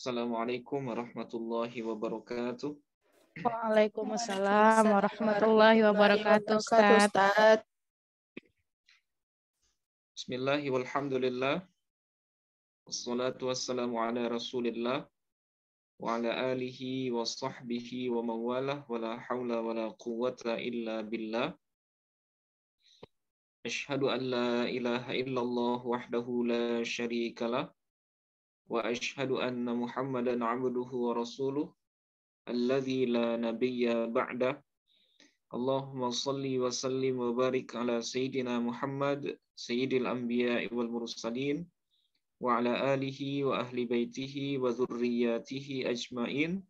Assalamualaikum warahmatullahi wabarakatuh. Waalaikumsalam warahmatullahi wabarakatuh, Ustaz. Bismillahi walhamdulillah. Wassalatu wassalamu ala rasulillah. Wa ala alihi wa sahbihi wa mawalah. Wa la hawla wa la quwwata illa billah. Ashhadu an la ilaha illallah wahdahu la sharika lah. Wa ashhadu anna Muhammadan abduhu wa rasuluh. Alladzi la nabiyya ba'dah. Allahumma salli wa sallim wa barik ala Sayyidina Muhammad Sayyidil Anbiya'i wal Mursalin wa ala alihi wa ahli baitihi wa dhurriyyatihi ajma'in.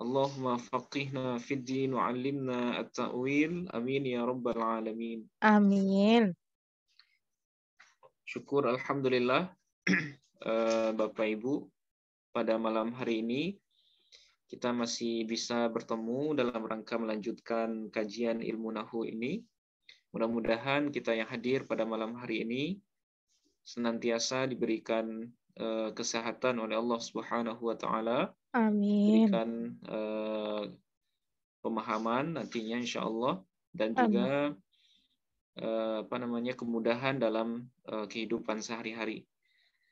Allahumma faqihna fid din wa 'allimna at-ta'wil. Amin ya rabbal alamin. Amin. Syukur alhamdulillah Bapak Ibu, pada malam hari ini kita masih bisa bertemu dalam rangka melanjutkan kajian ilmu nahwu ini. Mudah-mudahan kita yang hadir pada malam hari ini senantiasa diberikan kesehatan oleh Allah Subhanahu wa taala. Amin. Diberikan pemahaman nantinya insyaallah dan juga kemudahan dalam kehidupan sehari-hari.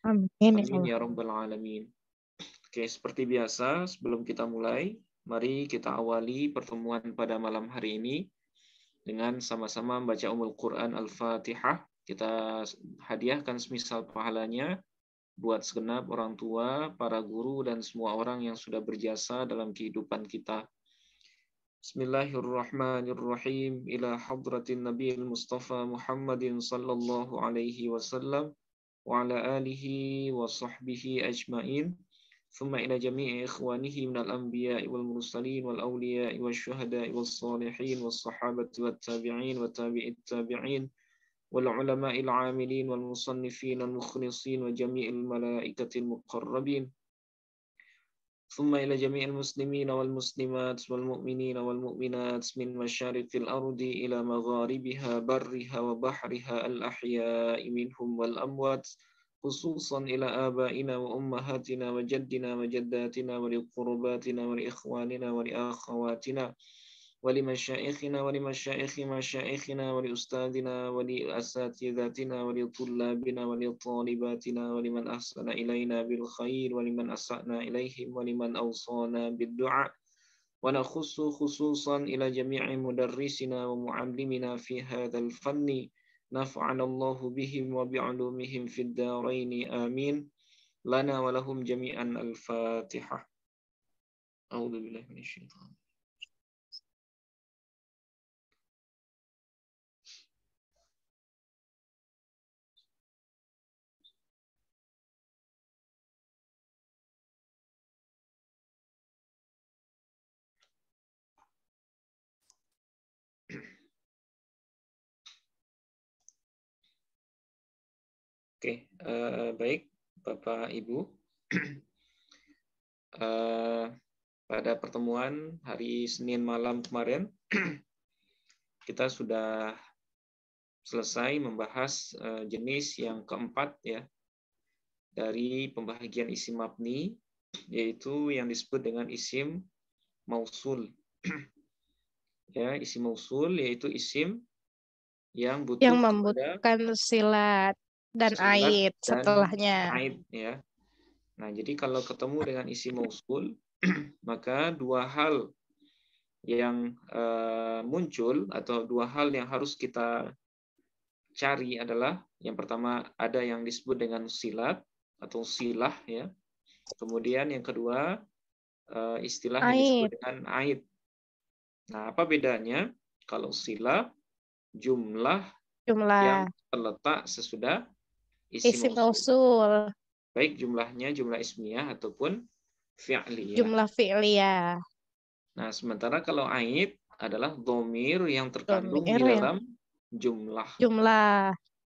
Amin. Amin ya rabbal alamin. Oke, seperti biasa, sebelum kita mulai, mari kita awali pertemuan pada malam hari ini dengan sama-sama membaca Ummul Quran Al-Fatihah. Kita hadiahkan semisal pahalanya buat segenap orang tua, para guru, dan semua orang yang sudah berjasa dalam kehidupan kita. Bismillahirrahmanirrahim. Ila hadratin Nabiil Mustafa Muhammadin sallallahu alaihi wasallam wa ala alihi wa sahbihi ajma'in. ثم إلى جميع إخوانه من الأنبياء والمرسلين والأولياء والشهداء والصالحين والصحابة والتابعين وتابع التابعين والعلماء العاملين والمصنفين المخلصين وجميع الملائكة المقربين ثم إلى جميع المسلمين والمسلمات والمؤمنين والمؤمنات من مشارق الأرض إلى مغاربها برها وبحرها الأحياء منهم والأموات خصوصا إلى آبائنا وأمهاتنا وجدنا وجداتنا ولقرباتنا ولإخواننا ولأخواتنا ولمشائخنا ولمشائخ مشائخنا ولأستاذنا ولأساتذتنا ولطلابنا ولطالباتنا ولمن أحسن إلينا بالخير ولمن أسأنا إليهم ولمن أوصانا بالدعاء ونخص خصوصا إلى جميع مدرسنا ومعلمنا في هذا الفن نفعنا الله بهم وبعلومهم في الدارين آمين لنا ولهم جميعا الفاتحة. أعوذ بالله من الشيطان. Oke, baik Bapak Ibu. Pada pertemuan hari Senin malam kemarin, kita sudah selesai membahas jenis yang keempat ya dari pembagian isim mabni, yaitu yang disebut dengan isim mausul. Ya, isim mausul yaitu isim yang butuh yang membutuhkan silat dan ait setelahnya. Ait ya. Nah, jadi kalau ketemu dengan isim mausul, maka dua hal yang muncul atau dua hal yang harus kita cari adalah yang pertama ada yang disebut dengan silat atau silah ya. Kemudian yang kedua istilah yang disebut dengan ait. Nah, apa bedanya? Kalau silah jumlah yang terletak sesudah isim mausul. Baik jumlahnya jumlah ismiyah ataupun fi'liyah. Jumlah fi'liyah. Nah, sementara kalau ait adalah dhamir yang terkandung di dalam jumlah.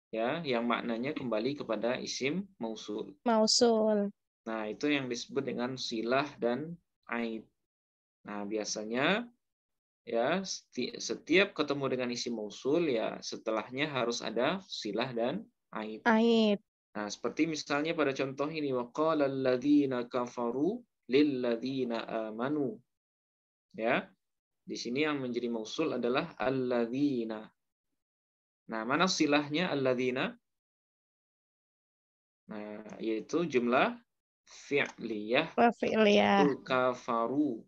Ya, yang maknanya kembali kepada isim mausul. Nah, itu yang disebut dengan silah dan ait. Nah, biasanya ya setiap ketemu dengan isim mausul ya setelahnya harus ada silah dan ait. Nah, seperti misalnya pada contoh ini, waqala alladzina kafaru lilladzina amanu. Ya, di sini yang menjadi mausul adalah alladzina. Nah, mana silahnya alladzina? Nah, yaitu jumlah fi'liyah Fi'liyah. kafaru,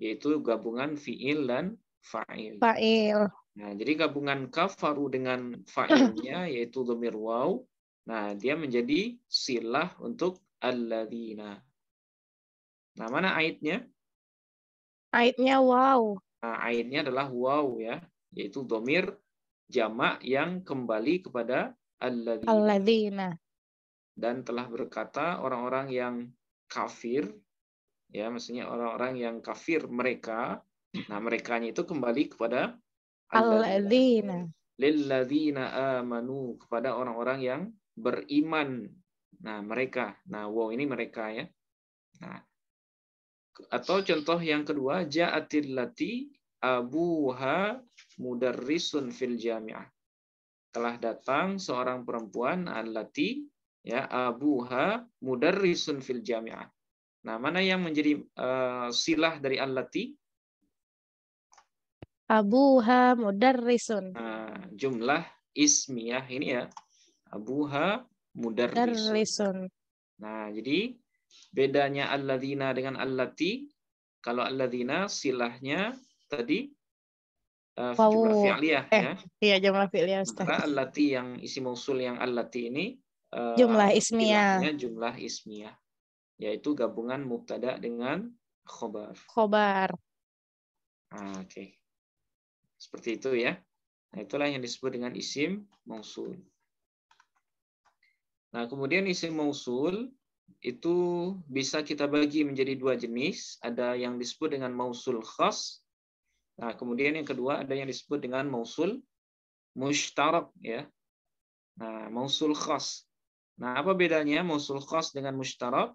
yaitu gabungan fi'il dan fa'il. Fa'il. Nah, jadi gabungan kafaru dengan fa'ilnya yaitu dhamir waw. Nah, dia menjadi silah untuk alladzina. Nah, mana aitnya? Aitnya wow. Nah, aitnya adalah waw ya, yaitu dhamir jamak yang kembali kepada alladzina. Alladzina. Dan telah berkata orang-orang yang kafir, ya maksudnya orang-orang yang kafir mereka, nah merekanya itu kembali kepada Alladzina. lilladzina amanu, kepada orang-orang yang beriman. Nah, mereka. Nah, wow ini mereka ya. Nah, atau contoh yang kedua, ja'atil lati abuha mudarrisun fil jami'ah. Telah datang seorang perempuan allati ya abuha mudarrisun fil jami'ah. Nah, mana yang menjadi silah dari allati? Abuha mudarrisun. Nah, jumlah ismiyah ini ya. Abuha mudarrisun. Mudarrisun. Nah, jadi bedanya alladzina dengan allati, kalau alladzina silahnya tadi jumlah fi'liyah ya. Iya, jumlah fi'liyah, Ustaz. Sementara allati yang isi mausul yang allati ini Jumlah ismiyah. silahnya jumlah ismiyah, yaitu gabungan mubtada dengan khobar. Khobar. Nah, oke. Seperti itu ya. Nah, itulah yang disebut dengan isim mausul. Nah, kemudian isim mausul itu bisa kita bagi menjadi dua jenis. Ada yang disebut dengan mausul khas. Nah, kemudian yang kedua ada yang disebut dengan mausul mushtarak ya. Nah, mausul khas. Nah, apa bedanya mausul khas dengan mushtarak?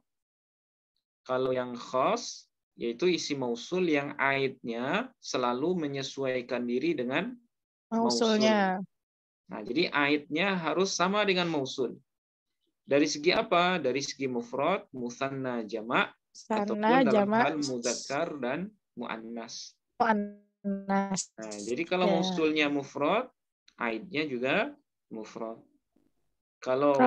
Kalau yang khas yaitu isim mausul yang aidnya selalu menyesuaikan diri dengan Mausulnya. Nah, jadi aidnya harus sama dengan mausul. Dari segi apa? Dari segi mufrad, musanna, jamak, ataupun dalam jamak, hal muzakkar dan muannas. muannas. Nah, jadi kalau mausulnya mufrad, aidnya juga mufrad. Kalau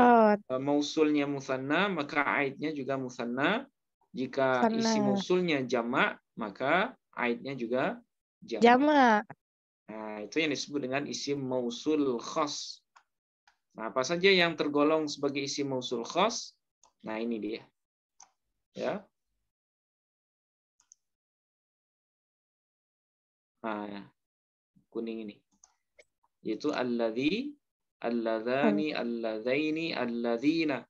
mausulnya musanna, maka aidnya juga musanna. Jika isi mausulnya jamak, maka aidnya juga jamak. Nah, itu yang disebut dengan isim mausul khas. Nah, apa saja yang tergolong sebagai isim mausul khas? Nah, ini dia. Ya. Nah, kuning ini. Yaitu alladzi, alladzani, alladzaini, alladzina,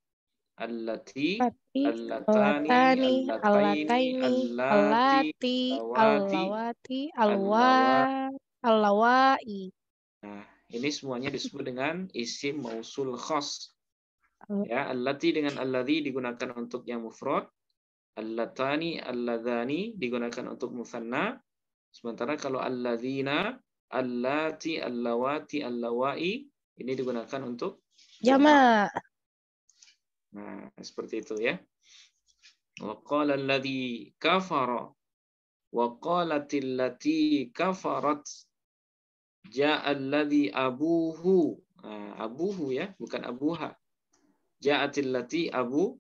allati, allatani, allataini, allati, allawati, allawai. Nah, ini semuanya disebut dengan isim mausul khas. Ya, allati dengan alladzi digunakan untuk yang mufrad, allatani, alladzani digunakan untuk musanna. Sementara kalau alladzina, allati, allawati, allawai ini digunakan untuk jamak. Nah, seperti itu ya. Wa qala alladzi kafara wa qalatil lati kafarat ja'a alladzi abuhu. Nah, abuhu ya, bukan abuha. Ja'atil lati abuha.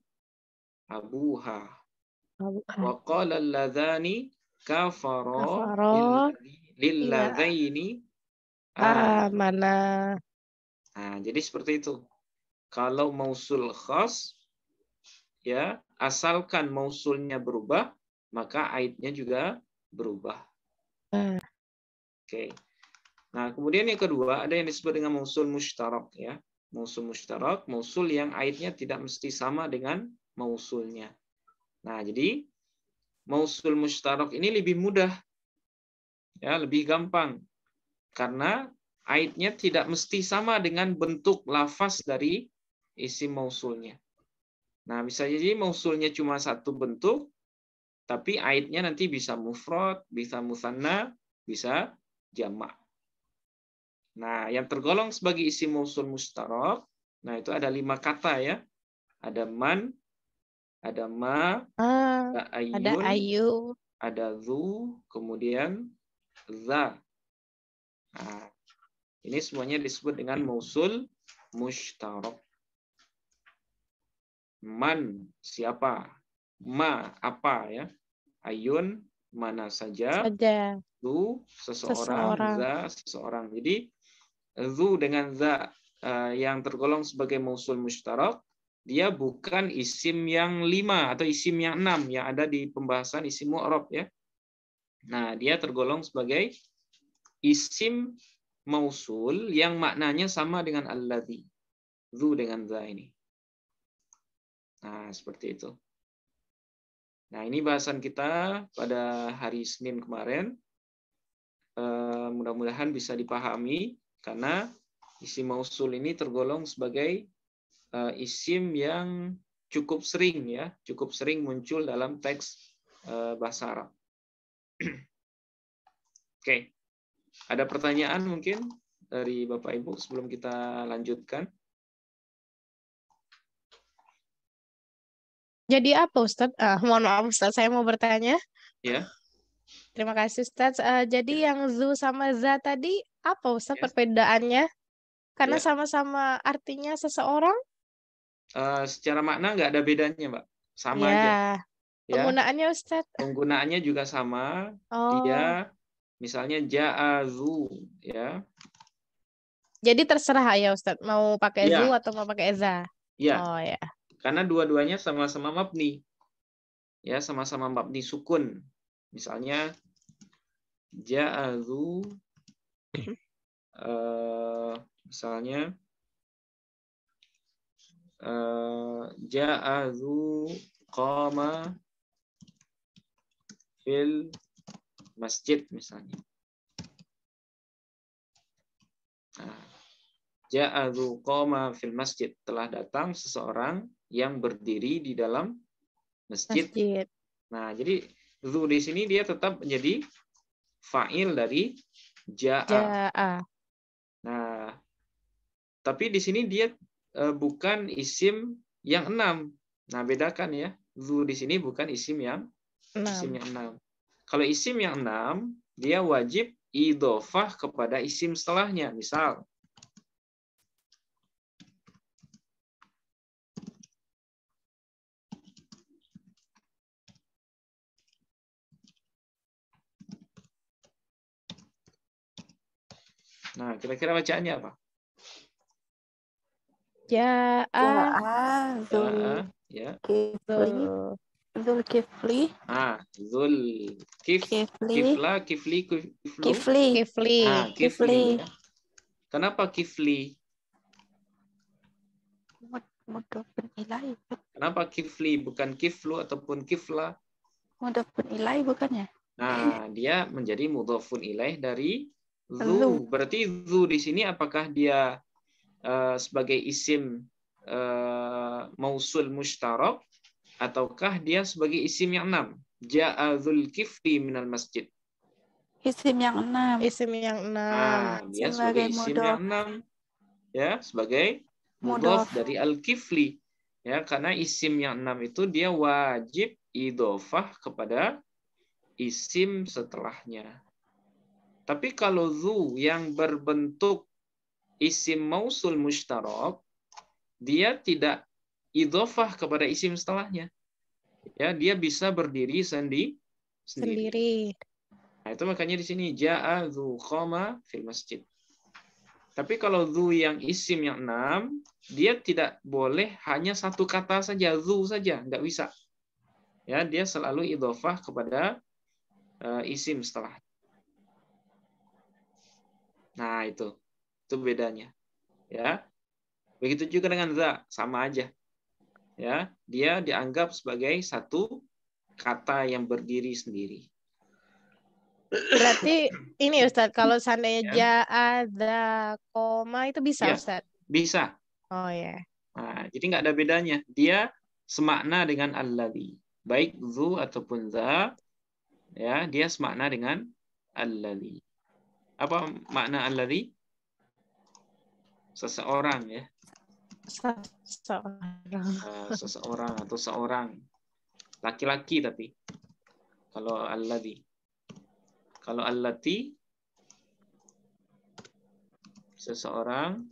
Wa qala alladzani kafara lilladzaini amana. Nah, jadi seperti itu. Kalau mausul khas ya, asalkan mausulnya berubah, maka aidnya juga berubah. Oke. Nah, kemudian yang kedua ada yang disebut dengan mausul mushtarak ya. Mausul mushtarak, mausul yang aidnya tidak mesti sama dengan mausulnya. Nah, jadi mausul mushtarak ini lebih mudah. Ya, lebih gampang. Karena aidnya tidak mesti sama dengan bentuk lafaz dari isim mausulnya. Nah, bisa jadi mausulnya cuma satu bentuk, tapi aidnya nanti bisa mufrad, bisa musanna, bisa jamak. Nah, yang tergolong sebagai isim mausul mustarak Nah, itu ada 5 kata ya. Ada man, ada ma, ada Ada ayun, ayu. ada zu, kemudian za. Nah, ini semuanya disebut dengan mausul mushtarak. Man, siapa? Ma, apa ya? Ayun, mana saja. Saja. Zu, seseorang. Seseorang. Za, seseorang. Jadi, zu dengan za yang tergolong sebagai mausul mushtarak, dia bukan isim yang 5 atau isim yang 6 yang ada di pembahasan isim mu'rab ya. Nah, dia tergolong sebagai isim mausul yang maknanya sama dengan alladzi. Zu dengan za ini. Nah, seperti itu. Nah, ini bahasan kita pada hari Senin kemarin. Mudah-mudahan bisa dipahami karena isim mausul ini tergolong sebagai isim yang cukup sering ya, cukup sering muncul dalam teks bahasa Arab. Oke. Ada pertanyaan mungkin dari Bapak Ibu sebelum kita lanjutkan? Jadi apa Ustadz? Mohon maaf Ustadz, saya mau bertanya. Ya. Terima kasih Ustadz. Jadi yang zu sama za tadi apa Ustadz Ya. perbedaannya? Karena Ya. sama-sama artinya seseorang. Secara makna nggak ada bedanya, Mbak. Sama aja. Ya. Ya. Penggunaannya Ustadz. Penggunaannya juga sama. Oh. Dia misalnya ja'azu ya. Jadi terserah ya Ustadz, mau pakai zu Ya. atau mau pakai za. Ya. Oh ya. Karena dua-duanya sama-sama mabni. Ya, sama-sama mabni sukun. Misalnya ja'azu misalnya ja'azu qama fil masjid misalnya. Nah, ja'azu qama fil masjid, telah datang seseorang yang berdiri di dalam masjid. Masjid. Nah, jadi zu di sini dia tetap menjadi fa'il dari ja'a. Ja'a. Nah, tapi di sini dia bukan isim yang 6. Nah, bedakan ya. Zu di sini bukan isim yang 6. Kalau isim yang 6, dia wajib idhofah kepada isim setelahnya. Misal, nah, kira-kira bacaannya apa? Ja'a. Ya. Zulkifli. Kifla, kifli. Kifli. Ah, kifli. Ya. Kenapa kifli? Mudhofun ilaih. Kenapa kifli bukan kiflu ataupun kifla? Mudhofun ilaih bukannya? Nah, dia menjadi mudhofun ilaih dari zu. Berarti zu di sini apakah dia sebagai isim mausul mushtarak ataukah dia sebagai isim yang 6? Ja'a Zulkifli minal masjid. Isim yang 6. Isim yang 6. Nah, dia sebagai isim yang 6. Ya, sebagai mudhof dari al-kifli. Ya, karena isim yang 6 itu dia wajib idhofah kepada isim setelahnya. Tapi kalau zu yang berbentuk isim mausul mushtarak, dia tidak idhofah kepada isim setelahnya. Ya, dia bisa berdiri sendiri. Nah, itu makanya di sini ja'a zu qama fil masjid. Tapi kalau zu yang isim yang 6, dia tidak boleh hanya satu kata saja, zu saja, nggak bisa. Ya, dia selalu idhofah kepada isim setelah. Nah, itu bedanya. Ya. Begitu juga dengan za, sama aja. Ya, dia dianggap sebagai satu kata yang berdiri sendiri. Berarti ini Ustadz, kalau seandainya Ya. ja'a, za, koma itu bisa Ya, Ustadz? bisa. Oh ya. Nah, jadi nggak ada bedanya. Dia semakna dengan alladzi. Baik zu ataupun za, ya, dia semakna dengan alladzi. Apa makna alladzi? Seseorang ya. Seseorang. Seseorang atau seorang. Laki-laki tapi. Kalau alladhi. Kalau allati seseorang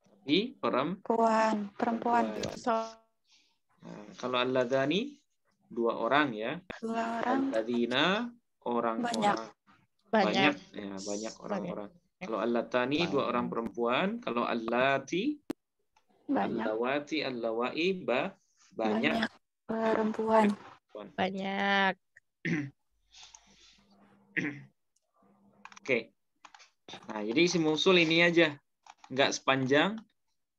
tapi perempuan. Nah, kalau alladhani dua orang ya. Dua orang. Alladzina orang-orang. Banyak. Ya, banyak orang-orang. Kalau allatani dua orang perempuan, kalau allati, Banyak. allawati, allawai banyak Perempuan. Banyak. Oke. Nah, jadi isim mausul ini aja. Nggak sepanjang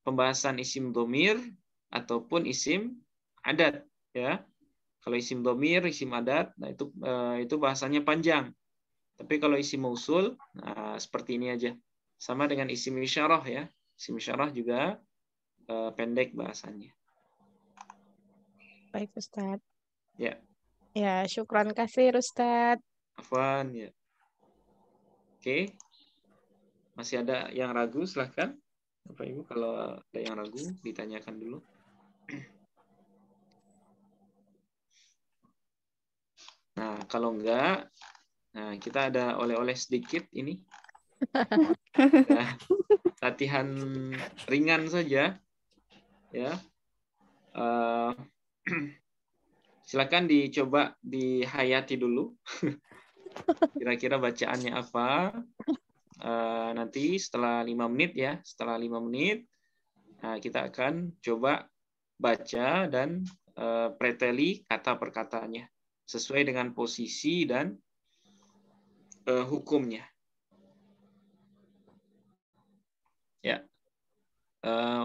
pembahasan isim domir ataupun isim adat. Ya. Kalau isim domir, isim adat, nah itu bahasanya panjang. Tapi kalau isim mausul, nah, seperti ini aja. Sama dengan isim isyarah ya. Isim isyarah juga pendek bahasanya. Baik, Ustadz. Ya. Ya, syukran kasih, Ustadz. Afwan ya. Oke. Masih ada yang ragu, silahkan. Bapak Ibu, kalau ada yang ragu, ditanyakan dulu. Nah, kalau enggak, nah kita ada oleh-oleh sedikit ini. Ya, latihan ringan saja. Ya. Silakan dicoba dihayati dulu. Kira-kira bacaannya apa? Nanti setelah 5 menit ya, setelah 5 menit kita akan coba baca dan preteli kata per katanya sesuai dengan posisi dan hukumnya. Ya.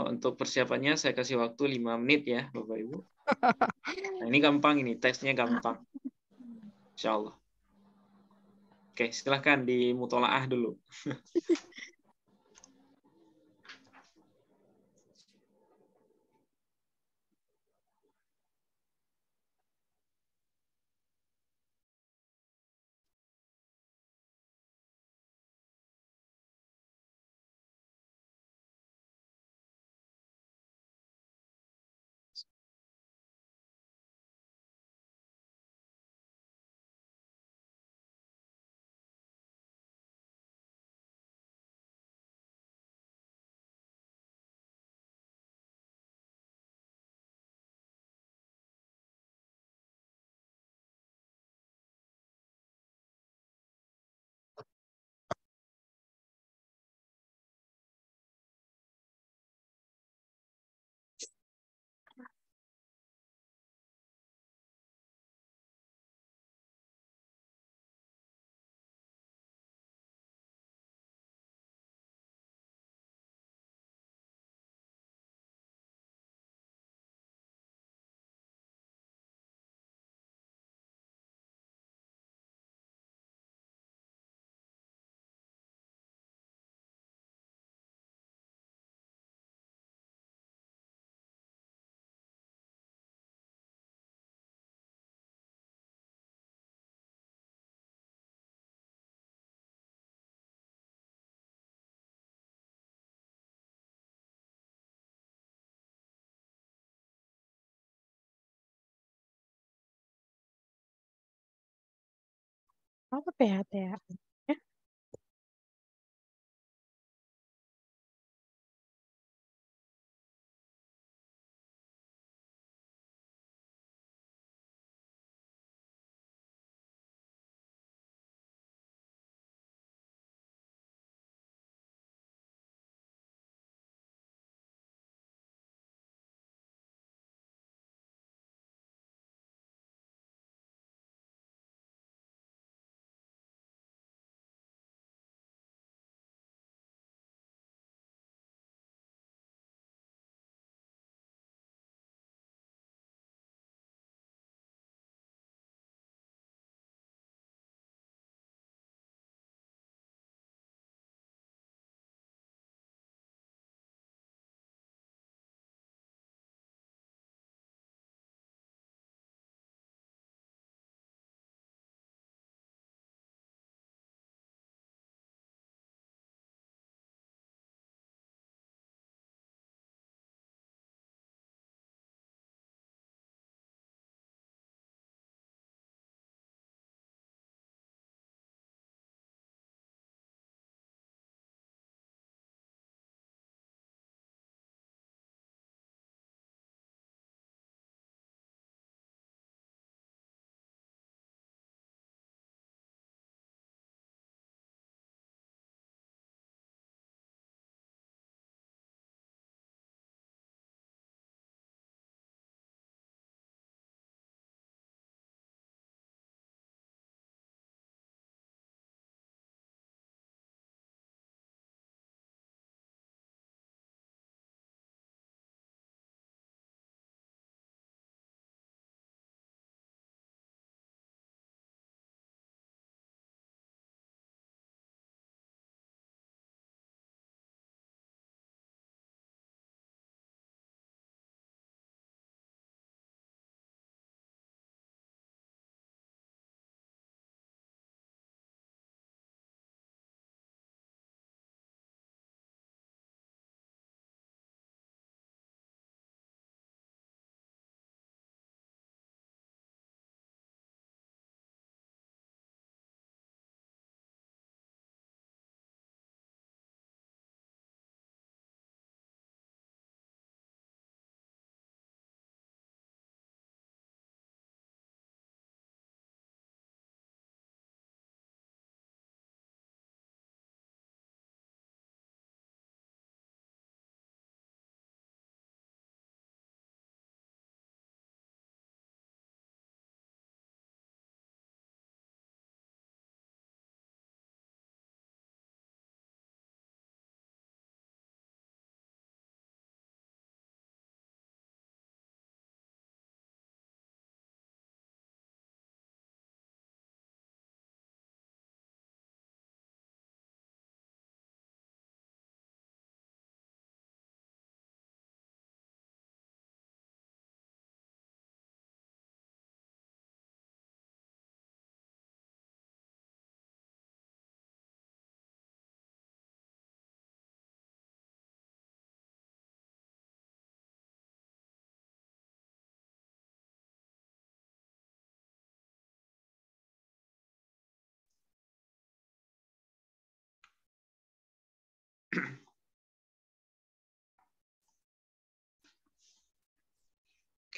Untuk persiapannya saya kasih waktu 5 menit ya, Bapak Ibu. Nah, ini gampang ini, teksnya gampang. Insya Allah. Oke, silahkan dimutolaah dulu. Apa PHTA?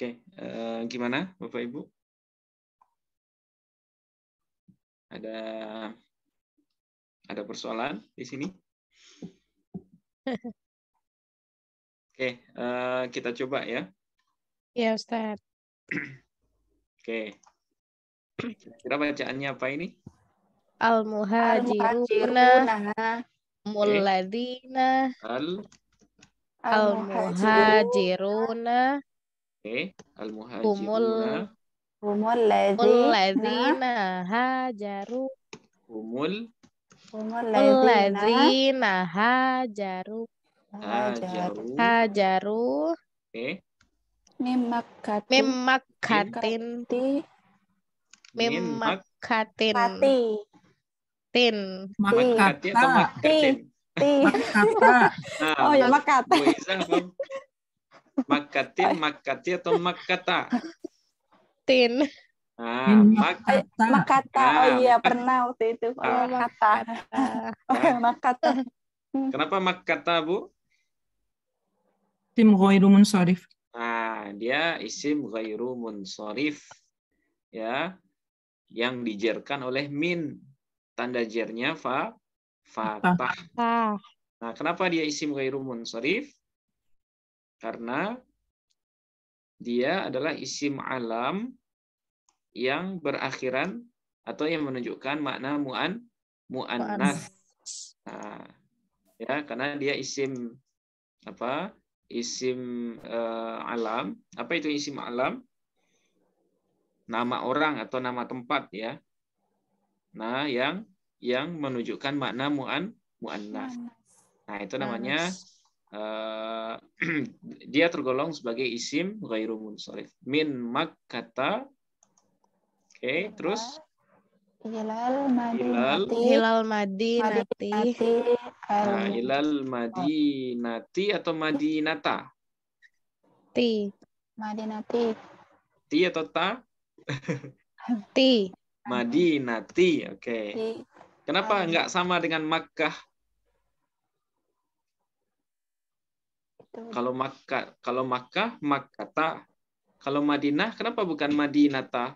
Oke, gimana Bapak Ibu? Ada persoalan di sini? Oke, kita coba ya. Ya, Ustaz. Oke. Kira bacaannya apa ini? Al-muhajiruna Al-muhajiruna. mulladina Al-muhajiruna. al-muhajiruna Oke, humul al-muhajiruna Humul ladzina. mulladina hajaru Humul ladzina. mulladina hajaru Hajaru. hajaru Oke, Mimakkatin. mimmakkatin min mak mimmakkatin Kati. tin makkati atau makkatin? Ti. Kata Nah, Oh ya, makkata. Bu Iza apa? Makkatin, makkati atau makkata? tin Nah, kata Makata. Oh iya, pernah waktu itu. Ah. Makata. Makata. Kenapa makkata, Bu? tim ghairu munsharif. Nah, dia isim ghairu munsharif. Ya, yang dijerkan oleh min. Tanda jernya fatah. ah Nah, kenapa dia isim ghairu munsharif? Karena dia adalah isim alam yang berakhiran atau yang menunjukkan makna mu'annas. Nah, ya, karena dia isim apa? Isim alam. Apa itu isim alam? Nama orang atau nama tempat ya. Nah, yang menunjukkan makna mu'annas. Nah, itu namanya dia tergolong sebagai isim ghairu munsharif. Min makkata. Oke, terus Hilal madinati. hilal madinati nah, ilal madinati atau madinata? ti Madinati. Ti atau ta? ti Madinati. Oke. Ti. Kenapa enggak sama dengan Makkah? Kalau Makkah, Makkata. Kalau Madinah, kenapa bukan Madinata?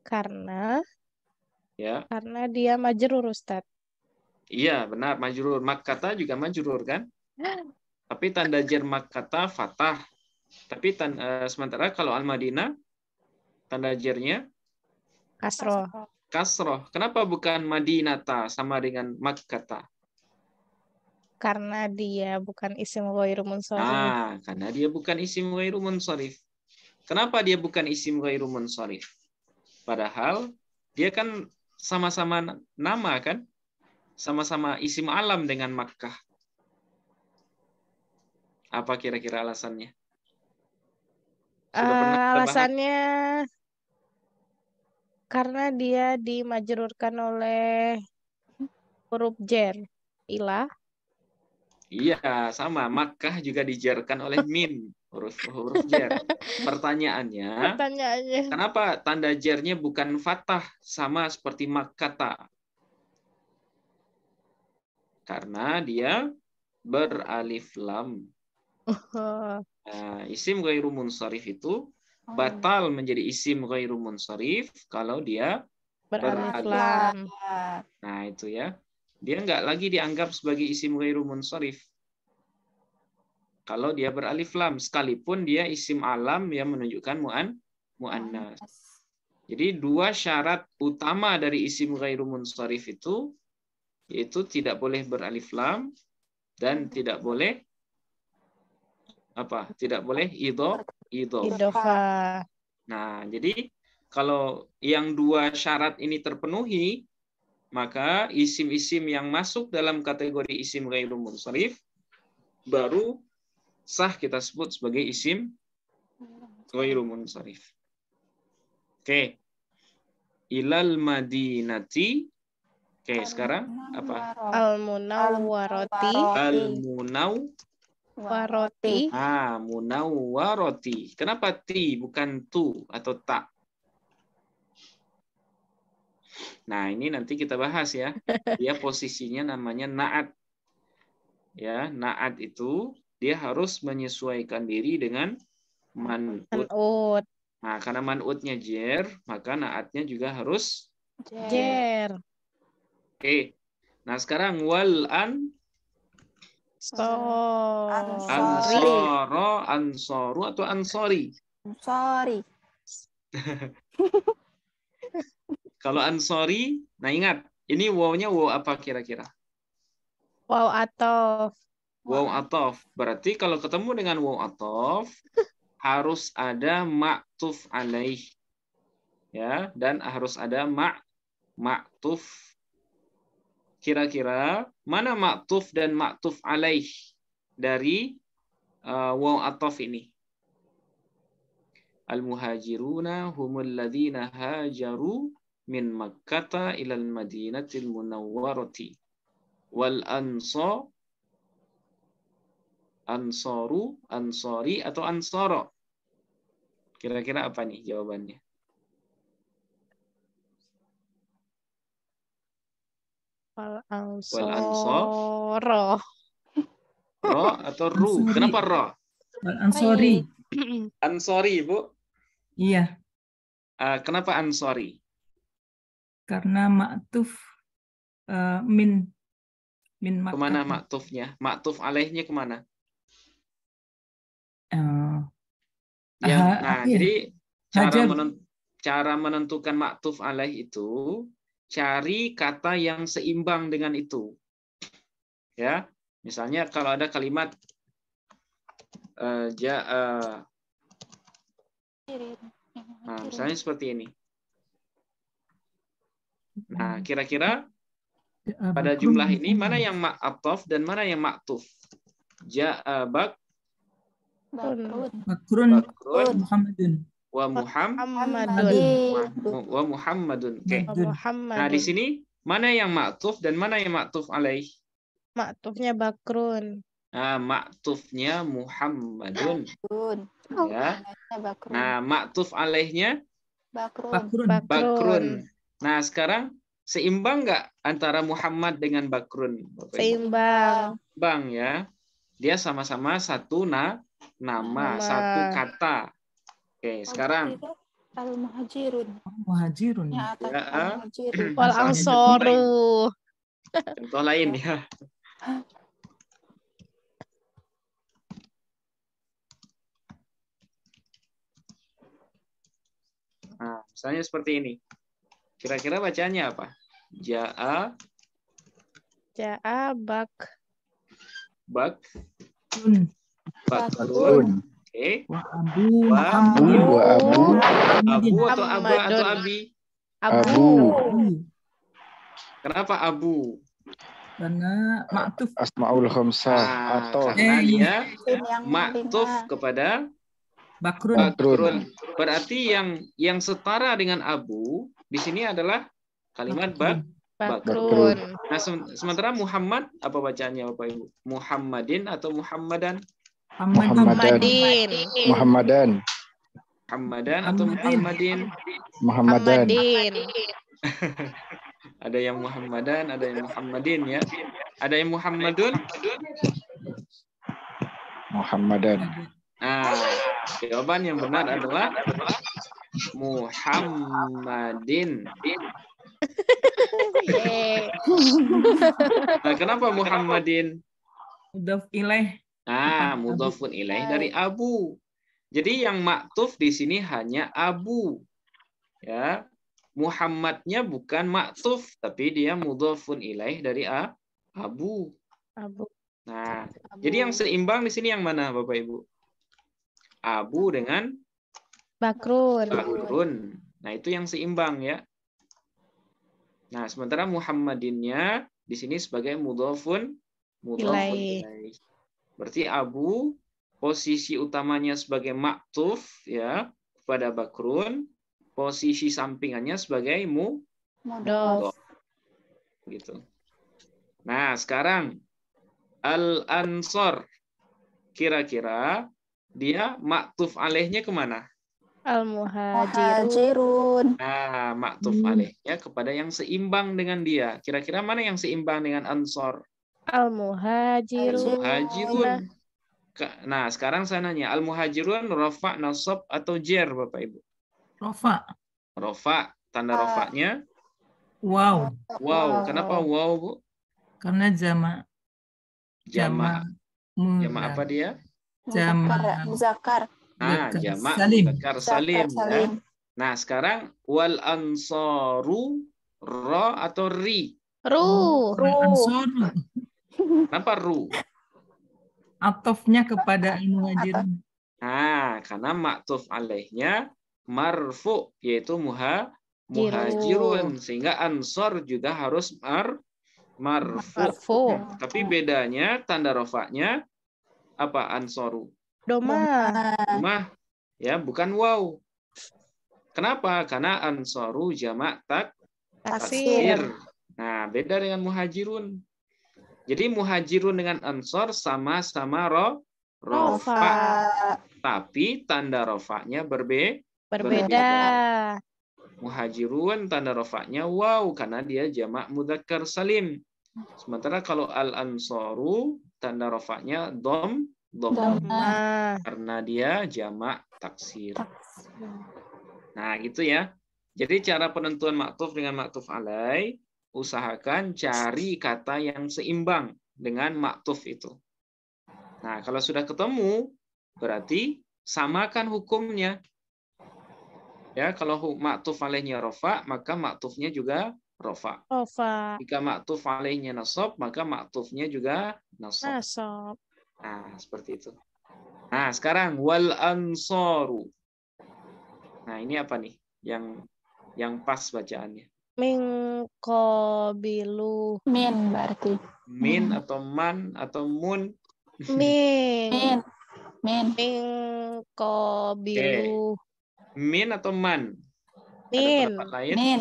karena Ya, dia majrur, Ustaz. iya benar majrur. Makkata juga majrur kan? Tapi tanda jar Makkata fathah. Tapi sementara kalau Al-Madinah tanda jarnya Kasroh. kasroh. Kenapa bukan Madinata sama dengan Makkata? Karena dia bukan isim ghairu munsharif. Nah, karena dia bukan isim ghairu munsharif. Kenapa dia bukan isim ghairu munsharif? Padahal dia kan sama-sama nama kan? Sama-sama isim alam dengan Makkah. Apa kira-kira alasannya? Sudah pernah kita bahas? Alasannya karena dia dimajrurkan oleh huruf jar. Ilah. Iya, sama. Makkah juga dijarkan oleh min, huruf jar. Pertanyaannya, kenapa tanda jarnya bukan fathah sama seperti Makkata? Karena dia beralif lam. Nah, isim ghairu munsharif itu batal menjadi isim ghairu munsharif kalau dia beralif lam. Nah, itu ya. Dia nggak lagi dianggap sebagai isim ghairu munsharif kalau dia beralif lam, sekalipun dia isim alam yang menunjukkan mu'annas. Jadi dua syarat utama dari isim ghairu munsharif itu yaitu tidak boleh beralif lam dan tidak boleh apa? Tidak boleh idhofah. Nah, jadi kalau yang dua syarat ini terpenuhi, maka isim-isim yang masuk dalam kategori isim ghairu munsharif baru sah kita sebut sebagai isim ghairu munsharif. Oke. Ilal madinati. Oke, sekarang apa? Al-munawwarati. Al-munawwarati. Ah, munawwarati. Kenapa ti bukan tu atau tak? Nah, ini nanti kita bahas ya. Dia posisinya namanya na'at. Ya, na'at itu dia harus menyesuaikan diri dengan man'ut. Man'ut. Nah, karena man'utnya jer, maka naatnya juga harus Jer. Oke. Nah, sekarang wal Ansori. ansoru atau ansori. Sorry. Kalau ansori, nah ingat, ini wawnya waw apa kira-kira? Waw atof. Waw atof. Berarti kalau ketemu dengan waw atof, harus ada ma'tuf alaih. Ya, dan harus ada ma'tuf. Kira-kira mana ma'tuf dan ma'tuf alaih dari waw atof ini? Al-muhajiruna humul ladzina hajaru min Makkata ilal Madinatil Munawwarati. Wal ansori atau ansoro. Kira-kira apa nih jawabannya? Wal Wal ansoro. Ro atau ru? Ansori. Kenapa ro? Ansori. Ansori, Bu. Iya, Kenapa ansori? karena ma'tuf min Makkah. Kemana maktufnya? Maktuf alaihnya kemana? Nah, jadi cara menentukan maktuf alaih itu cari kata yang seimbang dengan itu. Ya, misalnya kalau ada kalimat nah, misalnya seperti ini. Nah, kira-kira pada jumlah ini mana yang ma'atof dan mana yang maktuf? Bakrun Muhammadun. Wa Muhammadun. Oke. Nah, di sini mana yang maktuf dan mana yang maktuf alaih? Maktufnya Bakrun. Nah, maktufnya Muhammadun. Ya. Nah, maktuf alaihnya Bakrun. Nah, sekarang seimbang nggak antara Muhammad dengan Bakrun? Seimbang. Bang ya. Dia sama-sama satu nama, satu kata. Oke, sekarang Al-muhajirun. Ya. Wal ansoru. Contoh lain ya. Nah, misalnya seperti ini. Kira-kira bacaannya apa? Ja'a Bakrun. Oke. Wa abu atau aba atau abi? Abu. Kenapa abu? Karena ma'tuf Asmaul khamsah atau karena dia maktuf kepada Bakrun. Berarti yang setara dengan abu di sini adalah kalimat Bakrun. Nah, sementara Muhammad apa bacaannya Bapak Ibu? Muhammadin atau Muhammadan? Muhammadin. Muhammadan atau Muhammadin? Muhammadin. Ada yang Muhammadan, ada yang Muhammadin ya. Ada yang Muhammadun? Muhammadan. Nah, jawaban yang benar adalah Muhammadin. Nah, kenapa Muhammadin? Mudhaf ilaih. Nah, mudhafun ilaih dari abu. Jadi yang maktuf di sini hanya abu. Ya. Muhammadnya bukan maktuf, tapi dia mudhafun ilaih dari abu. Nah, jadi yang seimbang di sini yang mana, Bapak Ibu? Abu dengan Bakrun. Nah, itu yang seimbang ya. Nah, sementara Muhammadinnya di sini sebagai mudhafun ilaih. Berarti Abu posisi utamanya sebagai maktuf ya kepada Bakrun, posisi sampingannya sebagai mudhaf. Gitu. Nah, sekarang Al-Ansor. Kira-kira dia maktuf alaihnya kemana? Al-muhajirun. Nah, maktuf alaihnya kepada yang seimbang dengan dia. Kira-kira mana yang seimbang dengan Ansor? Al-muhajirun. Al-muhajirun. Nah, sekarang saya nanya, al-muhajirun rafa, nasab atau jer, Bapak Ibu? Rofa. Rafa, tanda rafanya Wow. wow. Kenapa wow, Bu? Karena jamak Jamak. Jamak apa mudzakkar. dia? Jamak Muzakkar. Nah, mudzakkar jamak salim. mudzakkar salim ya. Salim. Nah, sekarang wal ansaru ra atau ri? Ru. Al-Ansor Kenapa ru? atofnya kepada al-muhajirun. Nah, karena maktuf alaihnya marfu, yaitu muhajirun, sehingga ansor juga harus marfu. Marfu. Tapi bedanya tanda rofaknya apa? Ansoru. Doma. Mah, ya, bukan wow. Kenapa? Karena ansoru jamak taksir. Nah, beda dengan muhajirun. Jadi muhajirun dengan ansor sama-sama rofa, tapi tanda rofaknya Berbeda. Muhajirun tanda rofaknya wow karena dia jamak mudzakkar salim. Sementara kalau al-ansaru tanda rofaknya dom Doma. karena dia jamak taksir. Nah, gitu ya. Jadi cara penentuan maktuf dengan maktuf alaih, usahakan cari kata yang seimbang dengan maktuf itu. Nah, kalau sudah ketemu, berarti samakan hukumnya. Ya, kalau maktuf alaihnya rofa, maka maktufnya juga rofa. Rofa. Jika maktuf alaihnya nasab, maka maktufnya juga nasab. Nasab. Nah, seperti itu. Nah, sekarang wal ansaru. Nah, ini apa nih yang pas bacaannya? Min qabilu. Min berarti. Min atau man atau mun? Min. Min. Min qabilu. Min atau man? Ada Min. pendapat lain? Min.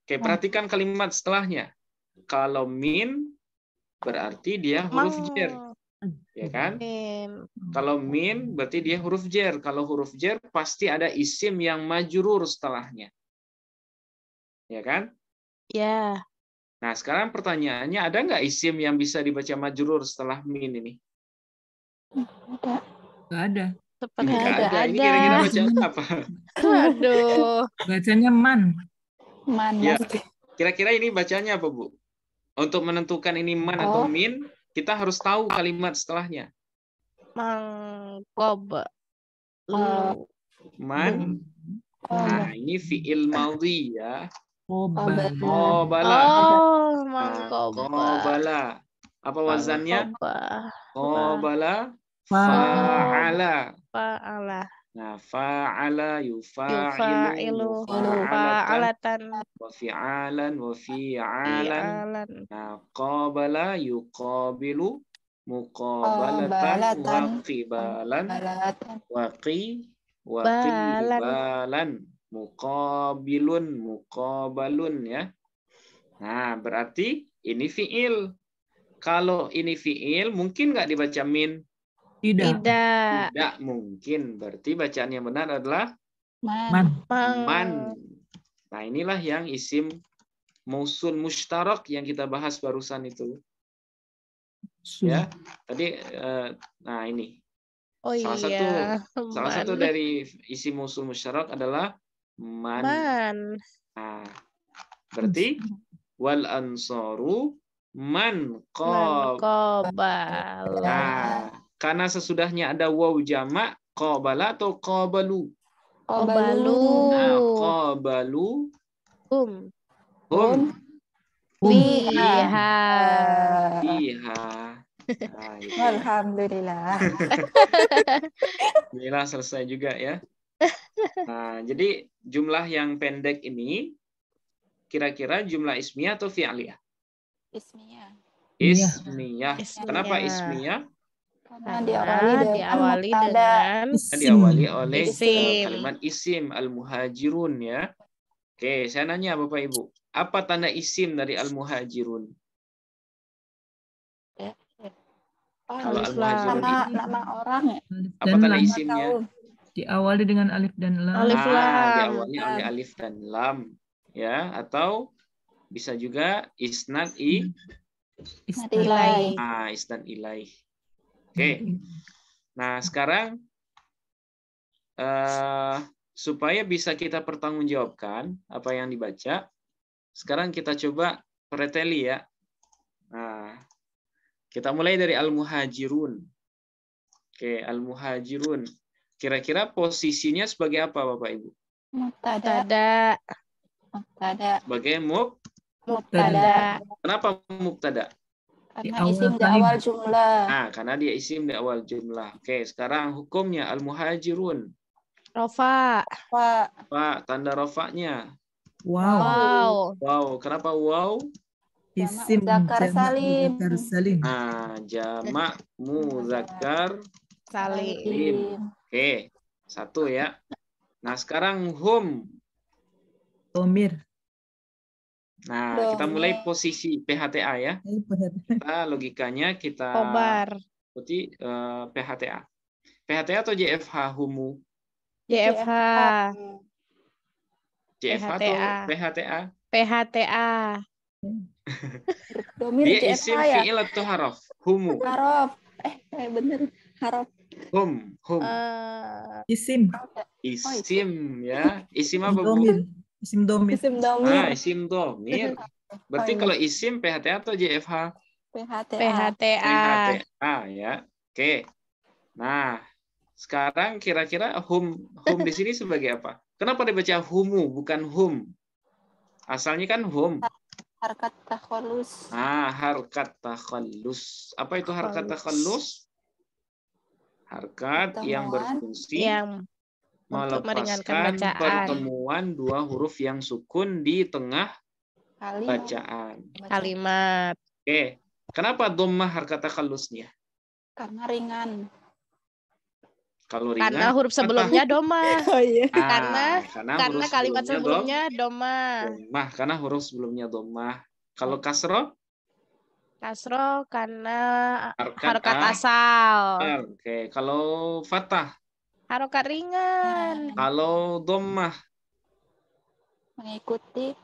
Oke, perhatikan kalimat setelahnya. Kalau min berarti dia huruf jer, ya kan? Min. Kalau min berarti dia huruf jer. Kalau huruf jer pasti ada isim yang majrur setelahnya. Ya kan? Ya. Nah, sekarang pertanyaannya, ada nggak isim yang bisa dibaca majrur setelah min ini? Nggak ada. Seperti Nggak tidak ada. Ini ada. kira-kira bacaan apa? Aduh. Bacanya man. Man. Ya. Kira-kira ini bacanya apa, Bu? Untuk menentukan ini man atau min, kita harus tahu kalimat setelahnya. Mangkob. Man. Nah, ini fi'il madhi ya. Qobala. Qobala. Oh, Nah, mangkoba. qobala. Apa wazannya? Qobala. Fa'ala. Fa'ala. Nah, fa'ala yufa'ilu Yufa'ilu. mufa'alatan Fa'alatan. wa fi'alan wa fi'alan. Fi'alan. Nah, qabala yuqabilu muqabalatan wa qibalan wa qibalan muqabalun ya. Nah, berarti ini fi'il. Kalau ini fi'il mungkin nggak dibaca min? Tidak. Tidak mungkin. Berarti bacaan yang benar adalah Man. man. Nah, inilah yang isim mausul mustarak yang kita bahas barusan itu. Ya, tadi nah ini. Oh Salah man. satu dari isim mausul mustarak adalah man. Man. Nah, berarti wal ansaru man Man qabala. Nah, karena sesudahnya ada waw jamak, qabala atau qabalu? Qabalu. Nah, qabalu Hum. Fiha. Fiha. Nah, gitu. Alhamdulillah. Alhamdulillah selesai juga ya. Nah, jadi jumlah yang pendek ini kira-kira jumlah ismiyah atau fi'liyah? Ismiyah. Ismiyah. Ismiyah. Kenapa ismiyah? Karena diawali dengan Diawali oleh Isim. kalimat isim al-muhajirun ya. Oke, saya nanya Bapak Ibu, apa tanda isim dari al-muhajirun? Kalau al-muhajirun nama orang ya. apa tanda isimnya? Diawali dengan alif dan lam. Alif lam. Diawali oleh alif dan lam ya, atau bisa juga isnad Ilai. Nah, isnad ilaih. Oke. Nah, sekarang supaya bisa kita pertanggungjawabkan apa yang dibaca, sekarang kita coba preteli ya. Nah, kita mulai dari al-muhajirun. Oke, al-muhajirun. Kira-kira posisinya sebagai apa, Bapak Ibu? Mubtada. Sebagai Mubtada. Kenapa mubtada? Karena isim di awal jumlah. Nah, karena dia isim di awal jumlah. Oke, sekarang hukumnya al-muhajirun. Rofa. Pak, tanda rofaknya. Wow. Wow, kenapa wow? Isim Muzakkar salim. muzakkar salim. Nah, jamak muzakkar Salim. Oke, satu ya. Nah, sekarang hum. Domir. Nah, kita mulai posisi PHTA ya. Kita logikanya kita Khobar. ikuti PHTA. PHTA atau JFH humu? JFH. JFH atau PHTA? PHTA. Dia isim fi'il atau haraf? Humu. Haraf. Bener. Haraf. Hum. Isim. Isim ya. Isim apa, Bu? Domir. Isim domir. Ah, isim domir. Berarti kalau isim PHTA atau JFH? PHTA. Ya. Oke. Nah, sekarang kira-kira hum di sini sebagai apa? Kenapa dibaca humu bukan hum? Asalnya kan hum. Harkat takhallus. Harkat takhallus. Apa itu harkat takhallus? Harkat yang berfungsi melepaskan pertemuan dua huruf yang sukun di tengah bacaan. Kalimat. Oke. Kenapa dhammah harkat takhallusnya? Karena ringan. Kalau ringan. Karena huruf sebelumnya doma. Karena huruf kalimat sebelumnya doma. Karena huruf sebelumnya doma. Kalau kasroh? Kasroh karena harokat asal. Oke. Kalau fathah? Harokat ringan. Kalau dhammah? Mengikuti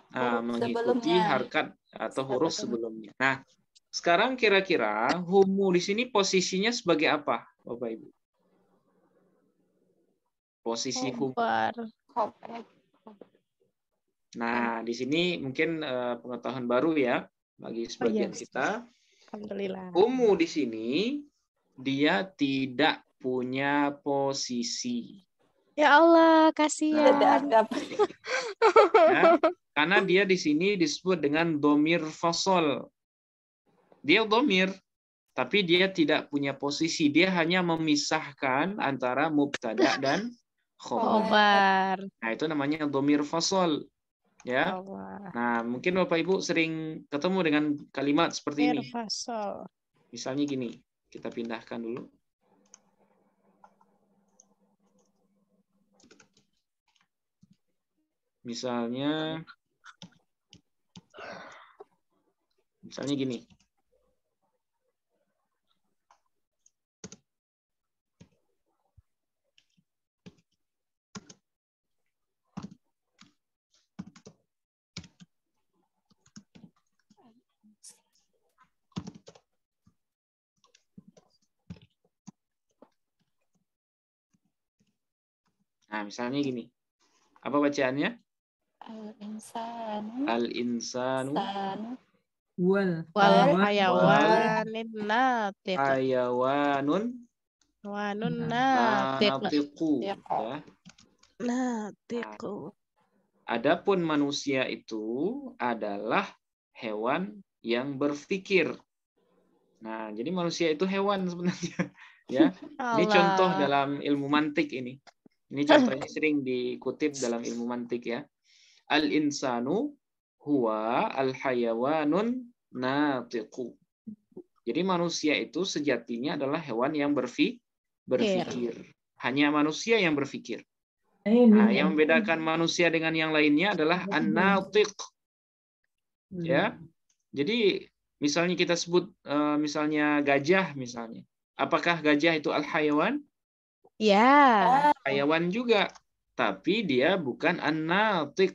harokat atau huruf sebelumnya. Nah, sekarang kira-kira humu di sini posisinya sebagai apa, Bapak Ibu? Posisi humu. Nah, di sini mungkin pengetahuan baru ya bagi sebagian kita. Alhamdulillah. Humu di sini dia tidak punya posisi. Ya Allah, kasihan. Ya, karena dia di sini disebut dengan domir fasol. Dia domir, tapi dia tidak punya posisi. Dia hanya memisahkan antara mubtada dan khobar. Nah, itu namanya domir fasol. Ya. Nah, mungkin Bapak Ibu sering ketemu dengan kalimat seperti ini. Fasol. Misalnya gini, kita pindahkan dulu. Misalnya gini. Nah, misalnya gini. Apa bacaannya? Al-insanu wal hayawanin natiq. Hayawanun natiqu. Ya. Natiqu. Adapun manusia itu adalah hewan yang berpikir. Nah, jadi manusia itu hewan sebenarnya. Ya, ini contoh dalam ilmu mantik ini. Ini contohnya sering dikutip dalam ilmu mantik ya. Al-insanu huwa al-hayawanun natiqu. Jadi manusia itu sejatinya adalah hewan yang berpikir. Hanya manusia yang berpikir. Nah, yang membedakan manusia dengan yang lainnya adalah an-natiq. Ya. Jadi misalnya kita sebut misalnya gajah misalnya. Apakah gajah itu al-hayawan? Ya. Hayawan juga, tapi dia bukan an-natiq.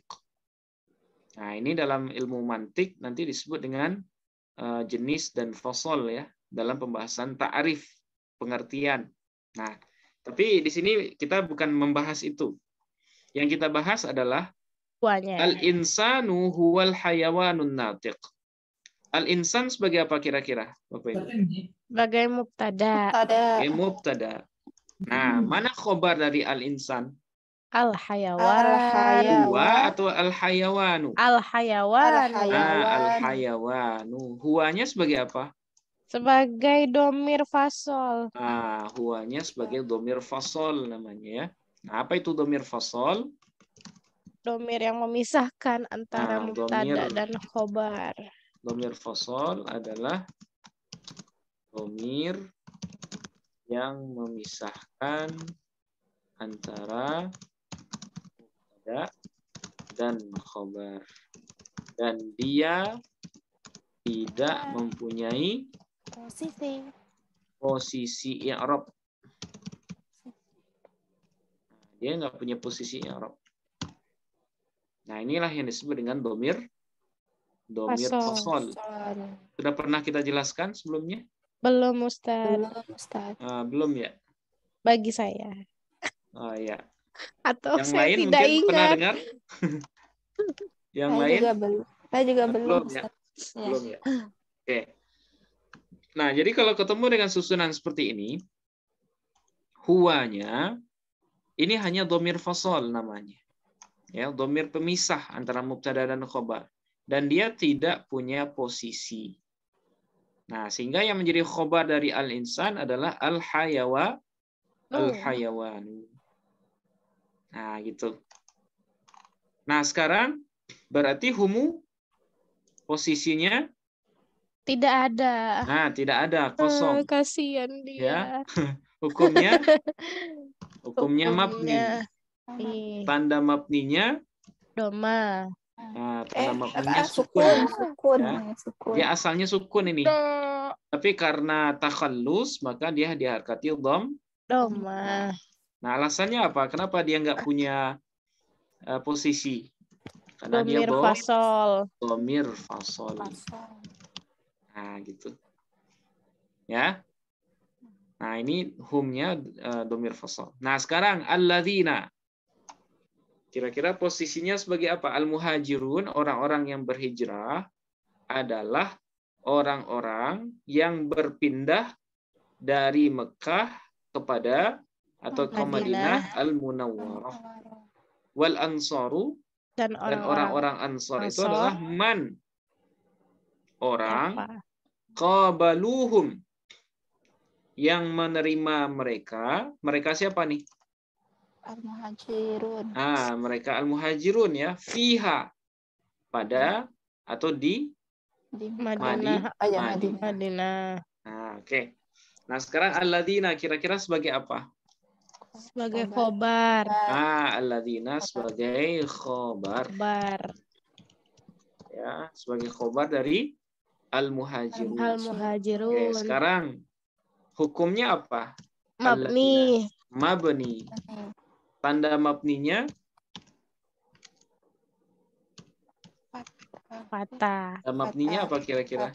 Nah, ini dalam ilmu mantik nanti disebut dengan jenis dan fasal ya dalam pembahasan ta'rif, pengertian. Nah, tapi di sini kita bukan membahas itu. Yang kita bahas adalah Huanya. al-insanu huwal hayawanun natiq. Al-insan sebagai apa kira-kira, Bapak Ibu? Sebagai mubtada. Ada Mubtada. Nah, mana khobar dari al-insan? Al-hayawan. Huwa atau al-hayawanu? Al-hayawan. Al-hayawanu. Huwanya sebagai apa? Sebagai domir fasol. Huwanya sebagai domir fasol namanya ya. Nah, apa itu domir fasol? Domir yang memisahkan antara mubtada domir. dan khobar. Domir fasol adalah domir yang memisahkan antara mubtada dan khobar. Dan dia tidak mempunyai posisi i'rab. Dia nggak punya posisi i'rab. Nah, inilah yang disebut dengan domir fasol. Sudah pernah kita jelaskan sebelumnya? Belum, Ustaz. Belum ya? Bagi saya. Oh ya. Atau Yang saya lain tidak mungkin pernah ingat. dengar? Yang saya lain? juga belum. Saya juga belum. Ya? Ustaz. Ya. Belum ya? Oke. Nah, jadi kalau ketemu dengan susunan seperti ini, huwanya ini hanya domir fasol namanya. Ya, domir pemisah antara mubtada dan khobar. Dan dia tidak punya posisi. Nah, sehingga yang menjadi khobar dari al-insan adalah al-hayawanu. Nah, gitu. Nah, sekarang berarti humu posisinya Tidak ada. nah, tidak ada, kosong. Kasihan Ya. dia. Hukumnya mabni. Hukumnya. Tanda mabninya Doma. Nah, tanda mabninya sukun. Ya. Sukun. Dia asalnya sukun ini. Tapi karena takhallus maka dia diharkati Doma. Nah, alasannya apa? Kenapa dia nggak punya posisi? Karena dia Domir fasol. domir fasol. Nah, gitu. Ya. Nah, ini humnya domir fasol. Nah, sekarang alladzina. Kira-kira posisinya sebagai apa? Al-muhajirun, orang-orang yang berhijrah adalah orang-orang yang berpindah dari Mekah kepada atau ke Madinah al-Munawwarah. Wal ansaru dan orang-orang ansar itu adalah man. Orang qabaluhum yang menerima mereka. Mereka siapa nih? Al-muhajirun. Mereka al-muhajirun ya, fiha pada atau di Madinah. Madinah. Nah, oke. Nah, sekarang alladzina kira-kira sebagai apa? Sebagai khobar. Alladzina sebagai khobar. Ya, sebagai khobar dari al-muhajirun. Oke, sekarang hukumnya apa? Mabni. Mabni. Tanda mabninya Fathah. tanda mabninya apa kira-kira?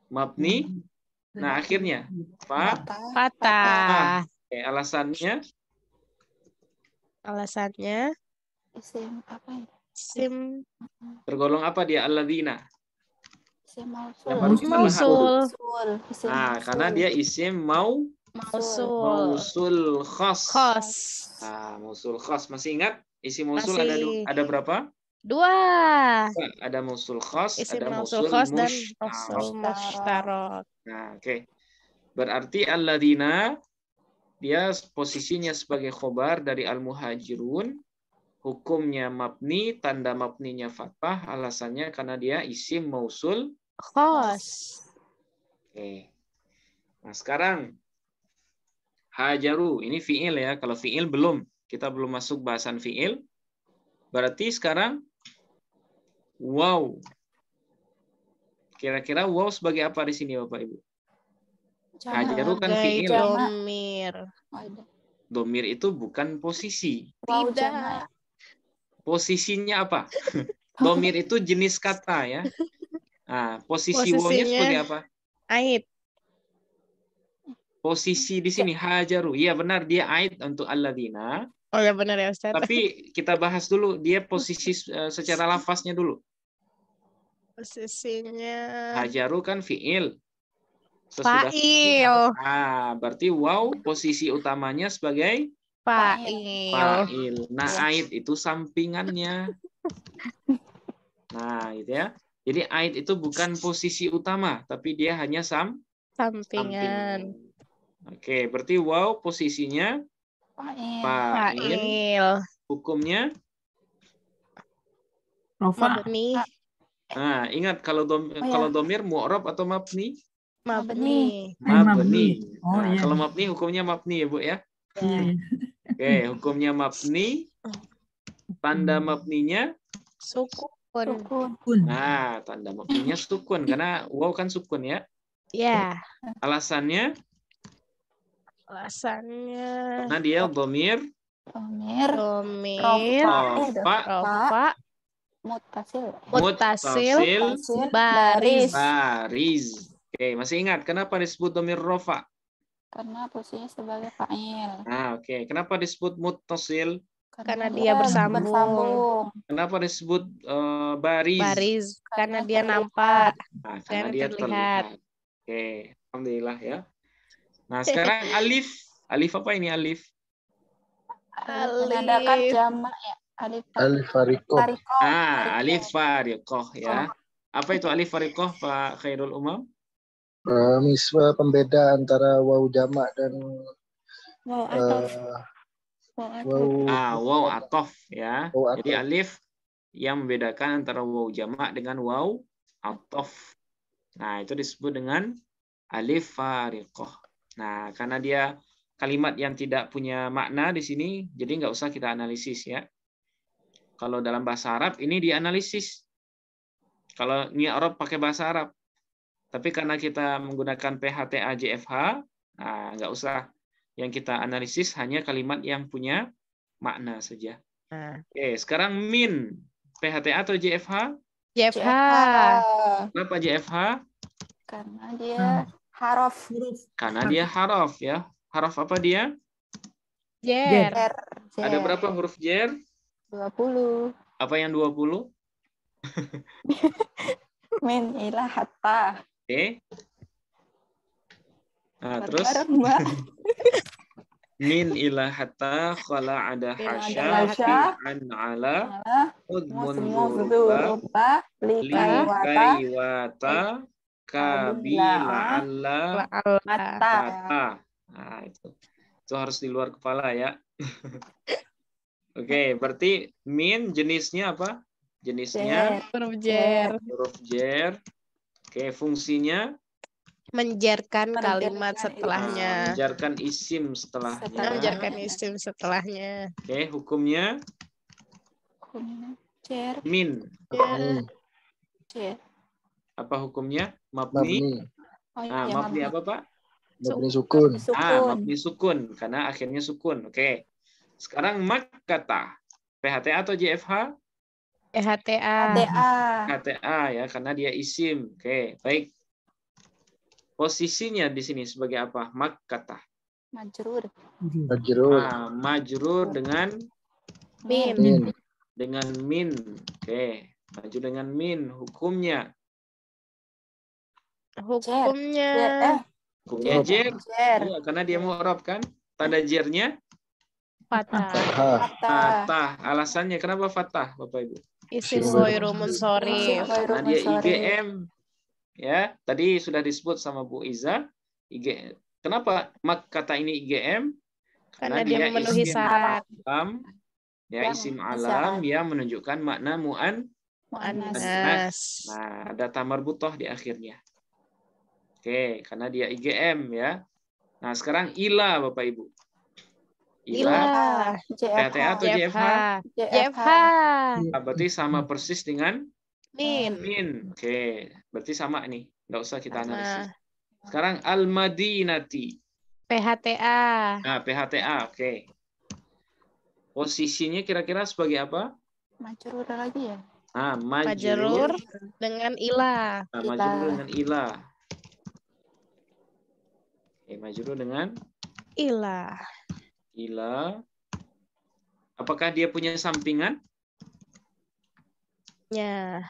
Mabni. Nah, akhirnya Fathah. Oke, alasannya? Isim apa ya? Isim Tergolong apa dia? Alladzina. Isim mausul. Karena dia isim mausul khas. Mausul khas. Masih ingat? Isim mausul ada berapa? 2. Ada mausul khas, Isim ada mausul mausul khas dan mausul musytarak. Nah, oke. Berarti alladzina dia posisinya sebagai khobar dari al-muhajirun, hukumnya mabni, tanda mabninya fathah, alasannya karena dia isim mausul khas. Oke. Nah, sekarang hajaru, ini fi'il ya. Kalau fi'il belum, kita belum masuk bahasan fi'il. Berarti sekarang wow. Kira-kira wow sebagai apa di sini Bapak Ibu? Hajaru kan fi'il. Domir itu bukan posisi. Tidak. Posisinya apa? Domir itu jenis kata ya. Nah, posisi wawnya Posisinya sebagai apa? ait. Posisi di sini hajaru. Iya benar, dia ait untuk alladzina. Oh ya benar ya Ustaz. Tapi kita bahas dulu dia posisi secara lafaznya dulu. Posisinya Hajaru kan fiil. fa'il. Berarti waw posisi utamanya sebagai Fa'il. fa'il. Nah, ait itu sampingannya. Nah, gitu ya. Jadi ait itu bukan posisi utama, tapi dia hanya Sampingan. Oke, berarti waw posisinya Fa'il. fa'il. Fa'il. Hukumnya Rofa. Mabni. Nah, ingat kalau domir mu'rab atau mabni? Mabni. Mabni. Oh Nah, iya. kalau mabni hukumnya mabni ya, Bu ya. Iya. Oke, hukumnya mabni. Tanda mabninya Sukun. Sukun. nah, tanda mabninya sukun karena waw kan sukun ya. Ya. Alasannya Alasannya karena dia domir Domir. domir. rofa Mutasil. Muttasil. Baris. baris. Oke, masih ingat kenapa disebut domir rofa? Karena posisinya sebagai fa'il. Nah, oke. Kenapa disebut muttasil? Karena dia bersambung. Kenapa disebut baris? Baris. Karena dia nampak. Nah, karena Karena dia terlihat. Oke, alhamdulillah ya. Nah, sekarang alif. Alif apa ini alif? Menandakan jamak ya. Alif fariqoh. Alif fariqoh ya. Apa itu alif fariqoh, Pak Khairul Umam? Misbah pembeda antara waw jamak dan Wow, atof. Waw atof ya. Waw Jadi atof. alif yang membedakan antara waw jamak dengan waw atof. Nah, itu disebut dengan alif fariqoh. Nah, karena dia kalimat yang tidak punya makna di sini, jadi nggak usah kita analisis ya. Kalau dalam bahasa Arab ini dianalisis. Kalau ini Arab pakai bahasa Arab. Tapi karena kita menggunakan PHTA JFH, nah nggak usah. Yang kita analisis hanya kalimat yang punya makna saja. Oke, sekarang min. PHTA atau JFH? JFH. Kenapa JFH? Karena dia haraf. Karena dia haraf ya. Haraf apa dia? Jer. Ada berapa huruf jer? 20. Apa yang 20? Min ila hatta. Oke. Nah, terus min ila hatta khala ada hasya an ala mudmuruba likaiwata kabila alla mata. Nah, itu harus di luar kepala ya. Oke, berarti min jenisnya apa? Jenisnya huruf jer. Oke, fungsinya menjerkan kalimat setelahnya. menjarkan isim setelahnya. Menjerkan isim setelahnya. Oke, hukumnya Jer. min. Jer. Apa hukumnya? Mabni. Oh, Nah, iya, mabni apa, Pak? Mabni sukun. Mabni sukun karena akhirnya sukun. Oke. Sekarang makkata. PHTA atau JFH? PHTA. PHTA ya, karena dia isim. Oke, baik. Posisinya di sini sebagai apa? Makkata. Majrur. Majrur dengan Min. dengan min. Oke, maju dengan min. Hukumnya Hukumnya jer. Iya, karena dia mu'rab kan. Tanda jernya fathah. Alasannya kenapa fathah, Bapak Ibu? Isim ghairu munsharif. Karena dia IGM. Ya, tadi sudah disebut sama Bu Iza. Kenapa kata ini IGM? Karena dia memenuhi syarat. Ya, isim alam yang menunjukkan makna muannas. Nah, ada tamar butoh di akhirnya. Oke, karena dia IGM ya. Nah, sekarang ila Bapak Ibu. Ila. PHTA atau JFH? JFH. Berarti sama persis dengan min. Oke, berarti sama nih. Nggak usah kita analisis. Sekarang al-madinati. PHTA. Nah, PHTA, oke. Posisinya kira-kira sebagai apa? Majrur lagi ya? Nah, Majrur dengan ila. Nah, majrur dengan ila. Oke, majrur dengan Ila. ila. Apakah dia punya sampingan? Ya.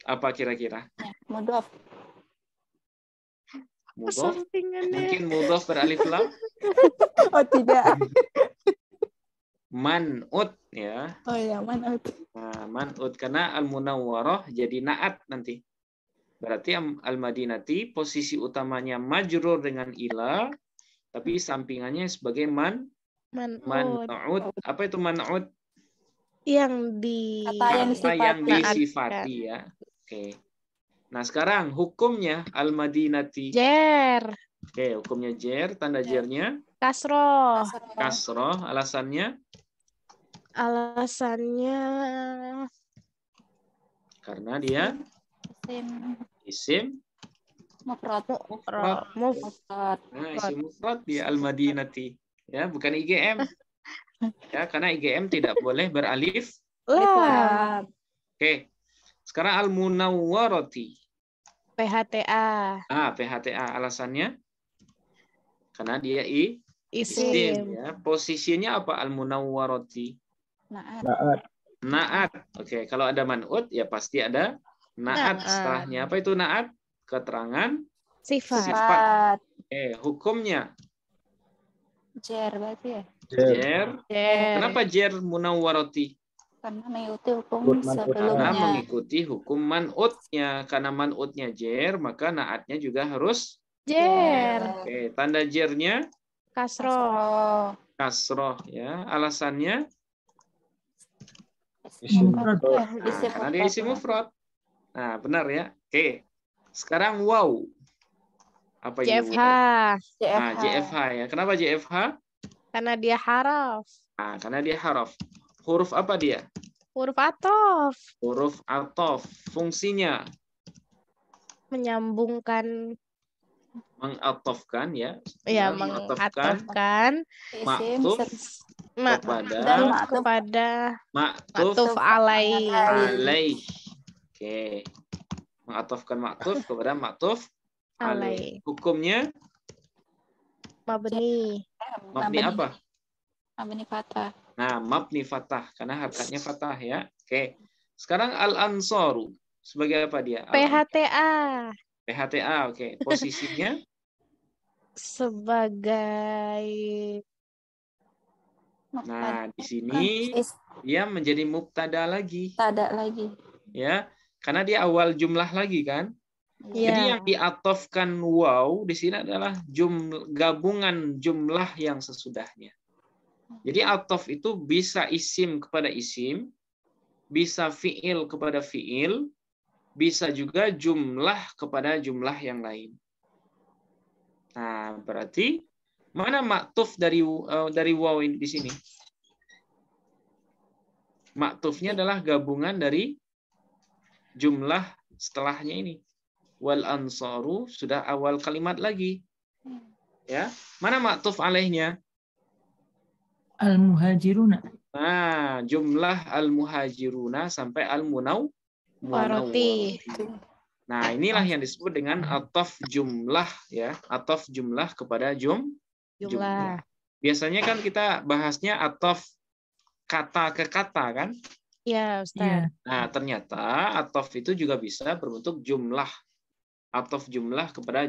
Apa kira-kira? Mudhof. Mudhof? Sampingannya. Mungkin mudhof beralif lam? Oh tidak. Man'ut ya. Oh ya, man'ut. Nah, man'ut karena al-munawwarah jadi na'at nanti. Berarti al-madinati posisi utamanya majrur dengan ila, tapi sampingannya sebagai Man'ut. man'ut. Apa itu man'ut? Yang di Kata yang Kata yang disifati. disifati ya. Oke. Nah, sekarang hukumnya al-madinati. jer. Oke, hukumnya jer, tanda jernya Kasroh. kasroh, alasannya Alasannya karena dia Isim isim mufrad. mufrad. Mufrad. Nah, isim mufrad dia al-madinati. Ya, bukan IGM. Ya, karena IGM tidak boleh beralif. lam. Oke. Sekarang al-munawwarati. PHTA. PHTA alasannya karena dia isim Isim. ya. Posisinya apa al-munawwarati? Naat. Naat. Naat. Oke, kalau ada man'ut ya pasti ada naat Naat. setelahnya. Apa itu naat? Keterangan Sifat. Sifat. Hukumnya Jer berarti ya. jer. Jer. Kenapa jer munawwarati? Karena mengikuti hukum Man'ut. Karena sebelumnya. mengikuti hukum man'utnya. Karena man'utnya jer, maka naatnya juga harus Jer. Oke, tanda jernya Kasroh. kasroh ya. Alasannya Isim Mufrad. mufrad. Isim karena dia isim mufrad. Nah, benar ya. Oke. Sekarang waw. Apa ini JFH. waw? JFH. Nah, JFH ya. Kenapa JFH? Karena dia haraf. Nah, karena dia haraf. Huruf apa dia? Huruf atof. Huruf atof. Fungsinya Menyambungkan. mengatofkan ya. Ya, mengatofkan mengatofkan. Isim maktuf dan kepada maktuf Kepada maktuf maktuf alaih. alaih. Oke. Mengatofkan maktuf kepada maktuf alaih. Alaih. Hukumnya Mabni. mabni apa? Mabni fathah. Nah, mabni fathah karena harkatnya fathah ya. Oke. Sekarang al-ansaru sebagai apa dia? PHTA. PHTA, oke. Posisinya Sebagai nah, di sini dia menjadi mubtada lagi Tada lagi. ya. Karena dia awal jumlah lagi kan? Jadi ya. yang diatofkan waw di sini adalah gabungan jumlah yang sesudahnya. Jadi atof itu bisa isim kepada isim, bisa fiil kepada fiil, bisa juga jumlah kepada jumlah yang lain. Nah, berarti mana maktuf dari waw ini di sini? Maktufnya adalah gabungan dari jumlah setelahnya ini. Wal ansaru sudah awal kalimat lagi. Ya, mana maktuf alaihnya? Al-muhajiruna. Nah, jumlah al-muhajiruna sampai al-munawwarati. Nah, inilah yang disebut dengan ataf jumlah ya, ataf jumlah kepada jumlah. Biasanya kan kita bahasnya ataf kata ke kata kan? Ya, Ustaz. Nah, ternyata ataf itu juga bisa berbentuk jumlah. Ataf jumlah kepada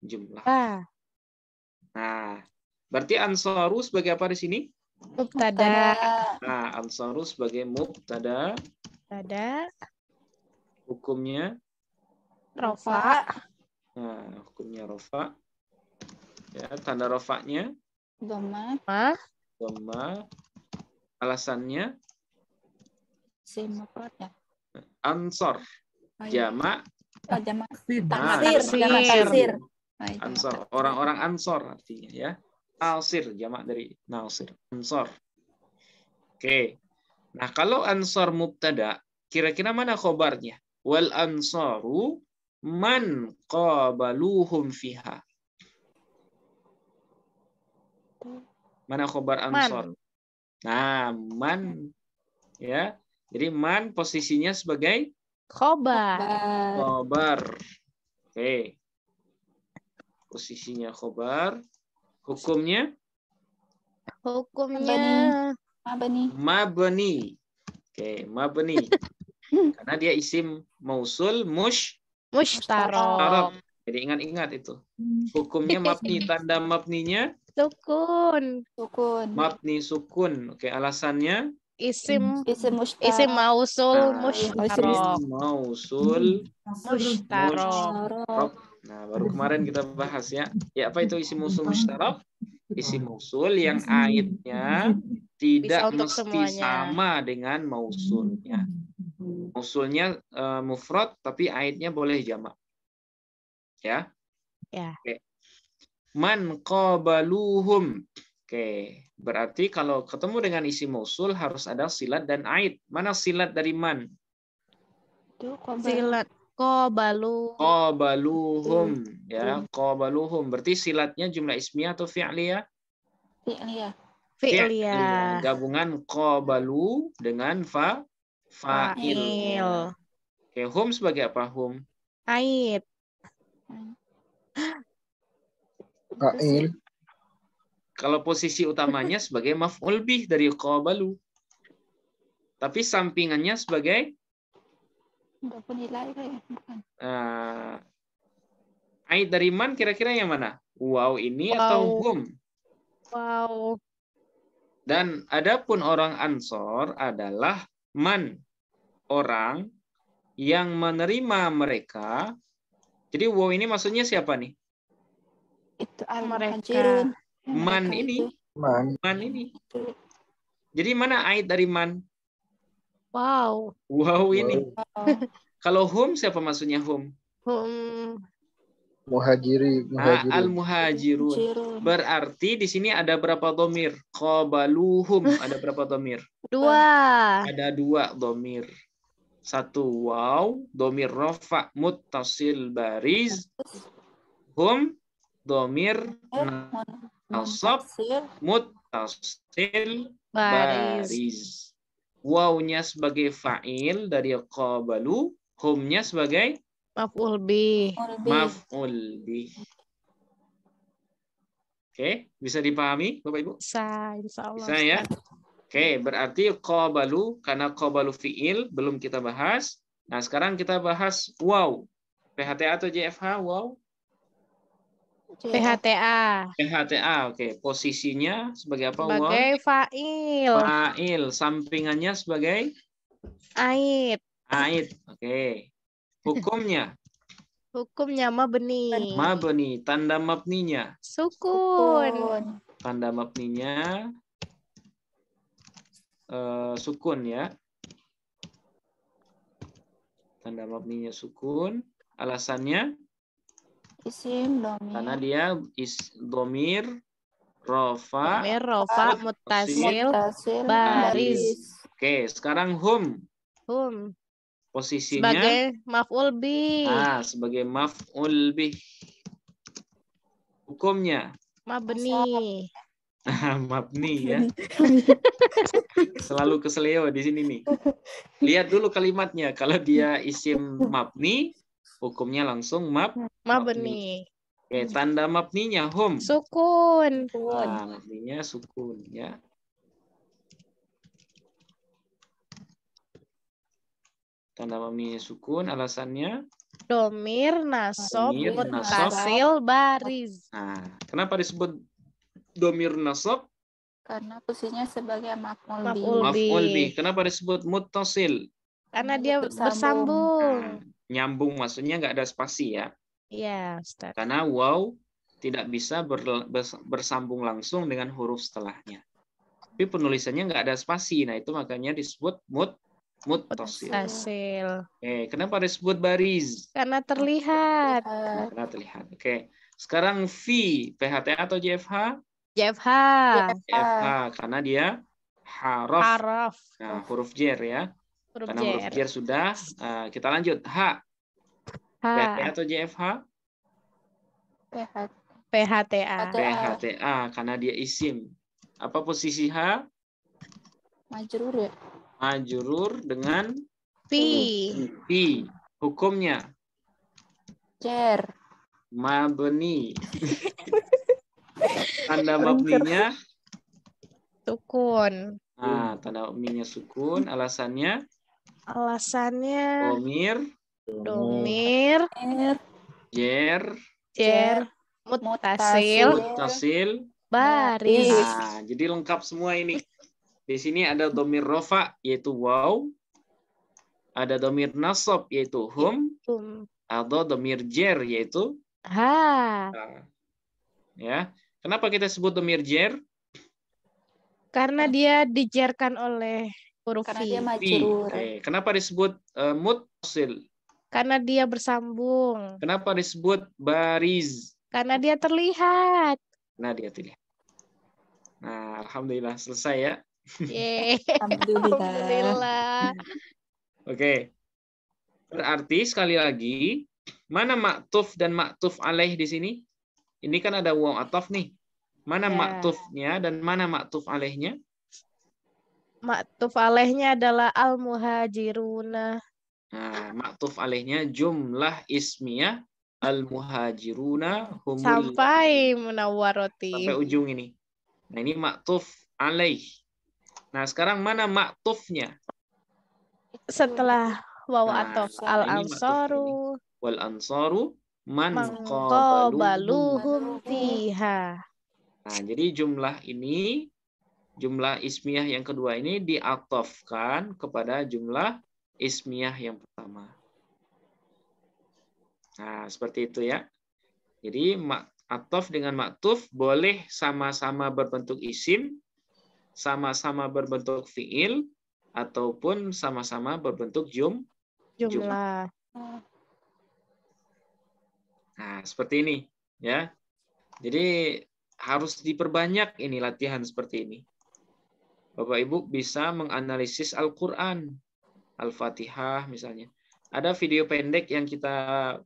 jumlah. Nah, berarti ansaru sebagai apa di sini? Mubtada. Nah, ansaru sebagai mubtada. Hukumnya Rofa. Nah, hukumnya rofa. Ya, tanda rofanya Dhamma. Dhamma. Alasannya Isim mufrad ya. ansor. Jamak. Jamak. Taksir. Ansor. Orang-orang ansor artinya ya. Nasir, jamak dari nasir. Ansor. Oke. Nah, kalau ansor mubtada, kira-kira mana khobarnya? Wal ansaru man qabaluhum fiha. Mana khobar ansor? Nah, man ya. Jadi man posisinya sebagai Khobar. khobar. Oke. Posisinya khobar. Hukumnya Hukumnya Mabani. mabni. Oke, mabni. Karena dia isim mausul mushtarok. Arab. Jadi ingat-ingat itu. Hukumnya mabni, tanda mabninya Sukun. Sukun. mabni sukun. Oke, alasannya Isim Isim mushtarok. isim mausul nah, mushtarok. isim mausul Mushtarok. mushtarok. Nah, baru kemarin kita bahas ya. Ya, apa itu isim mausul mushtarok? Isim mausul yang aidnya tidak untuk mesti semuanya. sama dengan mausulnya. Mausulnya mufrad tapi aidnya boleh jamak. Ya. Ya. Oke. Man qabaluhum. Oke, berarti kalau ketemu dengan isim mausul harus ada silat dan aid. Mana silat dari man? Itu khobar. Silat qabalu. Qabaluhum, ya, qabaluhum. Berarti silatnya jumlah ismiyah atau fi'liyah? Fi'liyah. Fi'liyah. Gabungan qabalu dengan fa'il. Fa'il. Oke, hum sebagai apa hum? Aid. Fa'il. Kalau posisi utamanya sebagai maf'ul bih dari qabalu. Tapi sampingannya sebagai Enggak penilai kayak bukan. aid dari man kira-kira yang mana? Wow ini Wow. atau hum? Wow. Dan adapun orang Ansor adalah man, orang yang menerima mereka. Jadi wow ini maksudnya siapa nih? Itu Mereka. al-muhajirun. Man Mereka ini. itu. Man ini. Jadi mana aid dari man? Wow. Wow ini. Oh, Kalau hum siapa maksudnya hum? Muhajiri. Al-muhajirun. muhajirun. Berarti di sini ada berapa domir? Qabaluhum. Ada berapa domir? 2. Ada 2 domir. 1 waw, domir rafa muttasil bariz. Hum, domir nasab muttasil bariz. Wawnya sebagai fa'il dari qabalu, humnya sebagai Maf'ul bih. maf'ul bih. Oke, bisa dipahami Bapak Ibu? Bisa, insyaallah. Bisa ya? Oke, berarti qabalu karena qabalu fi'il belum kita bahas. Nah, sekarang kita bahas waw. PHTA atau JFH waw? PHTA. PHTA, oke. Posisinya sebagai apa waw? Sebagai fa'il. Fa'il, sampingannya sebagai Aid. aid. Oke. Hukumnya Hukumnya mabni. mabni, tanda mabninya. Sukun. Tanda mabninya sukun ya. Tanda mabninya sukun. Alasannya Isim domir. karena dia domir rofa. Domir rofa muttasil Muttasil bariz. Oke, sekarang hum. Hum. Posisinya Sebagai maf'ul bih. sebagai maf'ul bih. Hukumnya Mabni. mabni ya. Selalu keseleo di sini nih. Lihat dulu kalimatnya. Kalau dia isim mabni, hukumnya langsung Mabni. Oke, tanda mabninya hum. Sukun. Nah, mabninya sukun ya. Tanda mabninya sukun, alasannya Domir nasab Domir, muttasil bariz. nah, kenapa disebut domir nasab? karena posisinya sebagai maf'ul Maf'ul bih. Maf'ul bih. bih. Kenapa disebut muttasil? Karena dia Nah, bersambung. nyambung maksudnya nggak ada spasi ya. Iya, Ustaz. Karena waw tidak bisa bersambung langsung dengan huruf setelahnya. Tapi penulisannya nggak ada spasi. Nah, itu makanya disebut muttasil. Muttasil. Oke, kenapa disebut bariz? Karena terlihat. Nah, karena terlihat. Oke. Sekarang fi, PHTA atau JFH? JFH. JFH karena dia haraf. Haraf. Nah, huruf jer ya. Huruf Karena huruf jer. jer sudah. Kita lanjut. H. PHTA atau JFH? PHTA. PHTA karena dia isim. Apa posisi H? Majrur ya. Majrur dengan Fi. fi. Hukumnya Jer. mabni. Tanda mabninya, Sukun. tanda mabninya sukun. Alasannya Alasannya domir, domir, Er. jer, jer, mutasil, mutasil. baris. Nah, jadi lengkap semua ini. Di sini ada domir rofa yaitu waw, ada domir nasab yaitu hum, ada domir jer yaitu Ha. ya. Kenapa kita sebut domir jer? Karena dia dijerkan oleh huruf Karena fi. dia Fi. majrur. Oke. Kenapa disebut muttasil? Karena dia bersambung. Kenapa disebut bariz? Karena dia terlihat. Nah, dia terlihat. Nah, alhamdulillah selesai ya. Yeay. Alhamdulillah. Alhamdulillah. Oke. Berarti sekali lagi, mana maktuf dan maktuf alaih di sini? Ini kan ada waw ataf nih. Mana Ya. maktufnya dan mana maktuf alaihnya? Maktuf alaihnya adalah al-muhajiruna. Nah, maktuf alaihnya jumlah ismiyah al-muhajiruna humul Sampai munawwaroti. sampai ujung ini. Nah, ini maktuf alaih. Nah, sekarang mana maktufnya? Setelah waw Nah, atof ini al-ansaru Wal ansaru man qabaluhum. mangqabaluhum fiha. Nah, jadi jumlah ini, jumlah ismiyah yang kedua ini diatofkan kepada jumlah ismiyah yang pertama. Nah, seperti itu ya. Jadi atof dengan maktuf boleh sama-sama berbentuk isim, sama-sama berbentuk fiil, ataupun sama-sama berbentuk Jumlah. Nah, seperti ini ya. Jadi harus diperbanyak ini latihan seperti ini. Bapak Ibu bisa menganalisis Al-Qur'an, Al-Fatihah misalnya. Ada video pendek yang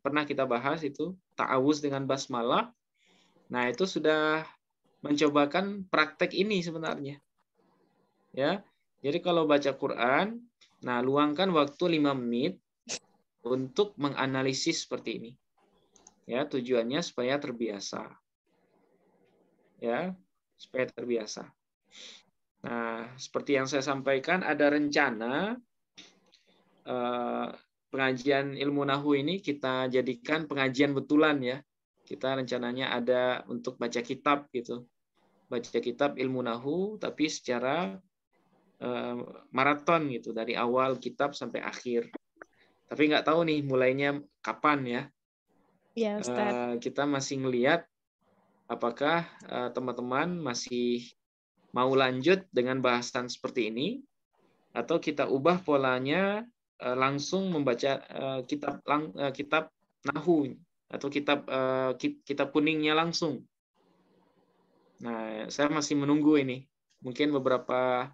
pernah kita bahas itu, ta'awuz dengan basmalah. Nah, itu sudah mencobakan praktek ini sebenarnya. Ya. Jadi kalau baca Quran, nah luangkan waktu 5 menit untuk menganalisis seperti ini. Ya, tujuannya supaya terbiasa. Ya, supaya terbiasa. Nah, seperti yang saya sampaikan, ada rencana pengajian ilmu nahu ini kita jadikan pengajian betulan ya. Kita rencananya ada untuk baca kitab gitu. Baca kitab ilmu nahu tapi secara maraton gitu, dari awal kitab sampai akhir. Tapi nggak tahu nih mulainya kapan ya. Ya, Ustaz. Kita masih ngelihat apakah teman-teman masih mau lanjut dengan bahasan seperti ini atau kita ubah polanya langsung membaca kitab nahu atau kitab kuningnya langsung. Nah, saya masih menunggu ini. Mungkin beberapa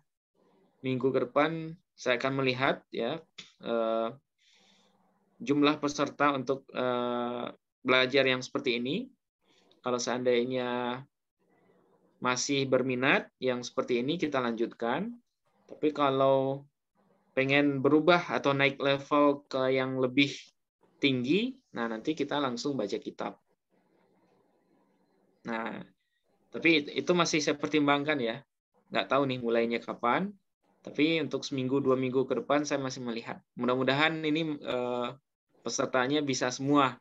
minggu ke depan saya akan melihat ya jumlah peserta untuk belajar yang seperti ini. Kalau seandainya masih berminat yang seperti ini kita lanjutkan. Tapi kalau pengen berubah atau naik level ke yang lebih tinggi, nah nanti kita langsung baca kitab. Nah, tapi itu masih saya pertimbangkan ya. Nggak tahu nih mulainya kapan. Tapi untuk seminggu, 2 minggu ke depan saya masih melihat. Mudah-mudahan ini pesertanya bisa semua.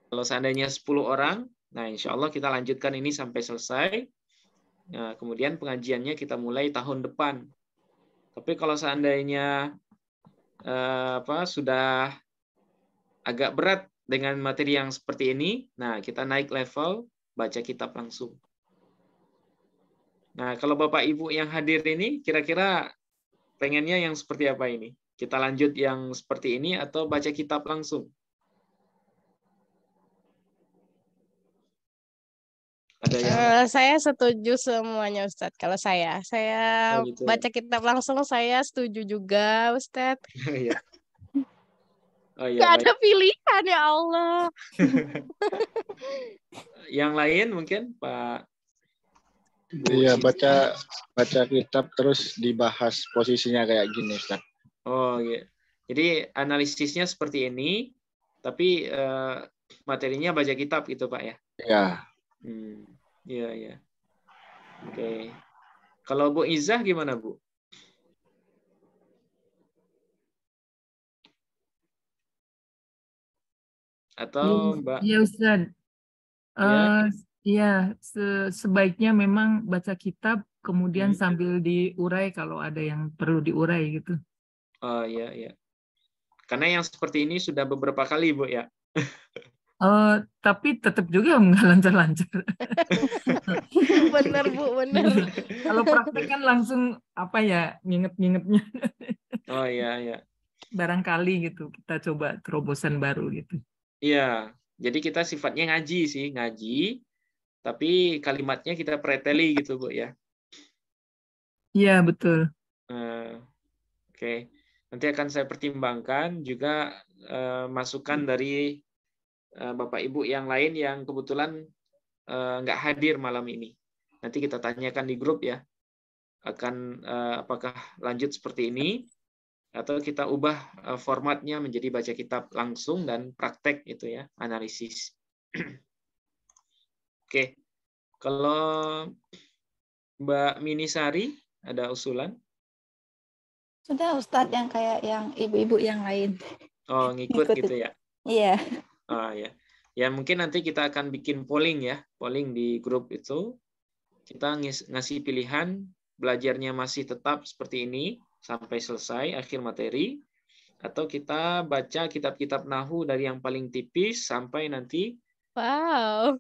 Kalau seandainya 10 orang, nah insya Allah kita lanjutkan ini sampai selesai. Nah, kemudian pengajiannya kita mulai tahun depan. Tapi kalau seandainya sudah agak berat dengan materi yang seperti ini, nah kita naik level, baca kitab langsung. Nah, kalau Bapak Ibu yang hadir ini, kira-kira pengennya yang seperti apa ini? Kita lanjut yang seperti ini atau baca kitab langsung? Ada yang Saya setuju semuanya, Ustadz. Kalau saya Oh, gitu. baca kitab langsung, saya setuju juga, Ustadz. Iya. Oh iya, Gak baik. ada pilihan, ya Allah. Yang lain mungkin Pak Bu Iya, Iza. baca kitab terus dibahas posisinya kayak gini, Ustaz. Oh iya. Jadi analisisnya seperti ini, tapi materinya baca kitab gitu Pak ya. Iya. Iya iya. Oke. Kalau Bu Izzah gimana Bu? Atau Mbak? Iya Ustaz. Ya. Iya, sebaiknya memang baca kitab kemudian Hmm. sambil diurai kalau ada yang perlu diurai gitu. Oh iya iya. Karena yang seperti ini sudah beberapa kali Bu ya. Tapi tetap juga nggak lancar-lancar. Bener Bu, bener. Kalau praktek kan langsung apa ya, nginget-ngingetnya. Oh iya iya. Barangkali gitu, kita coba terobosan baru gitu. Iya. Jadi kita sifatnya ngaji sih, ngaji. Tapi kalimatnya kita preteli gitu Bu ya. Iya, betul. Oke. Nanti akan saya pertimbangkan juga masukan dari Bapak Ibu yang lain yang kebetulan nggak hadir malam ini. Nanti kita tanyakan di grup ya. Akan apakah lanjut seperti ini atau kita ubah formatnya menjadi baca kitab langsung dan praktek itu ya, analisis. Oke. Kalau Mbak Minisari ada usulan? Sudah Ustadz yang kayak yang ibu-ibu yang lain. Oh, ngikut Ngikut gitu itu. ya. Iya. Ah ya. Ya mungkin nanti kita akan bikin polling ya, polling di grup itu. Kita ngasih pilihan belajarnya masih tetap seperti ini sampai selesai akhir materi atau kita baca kitab-kitab nahu dari yang paling tipis sampai nanti Wow.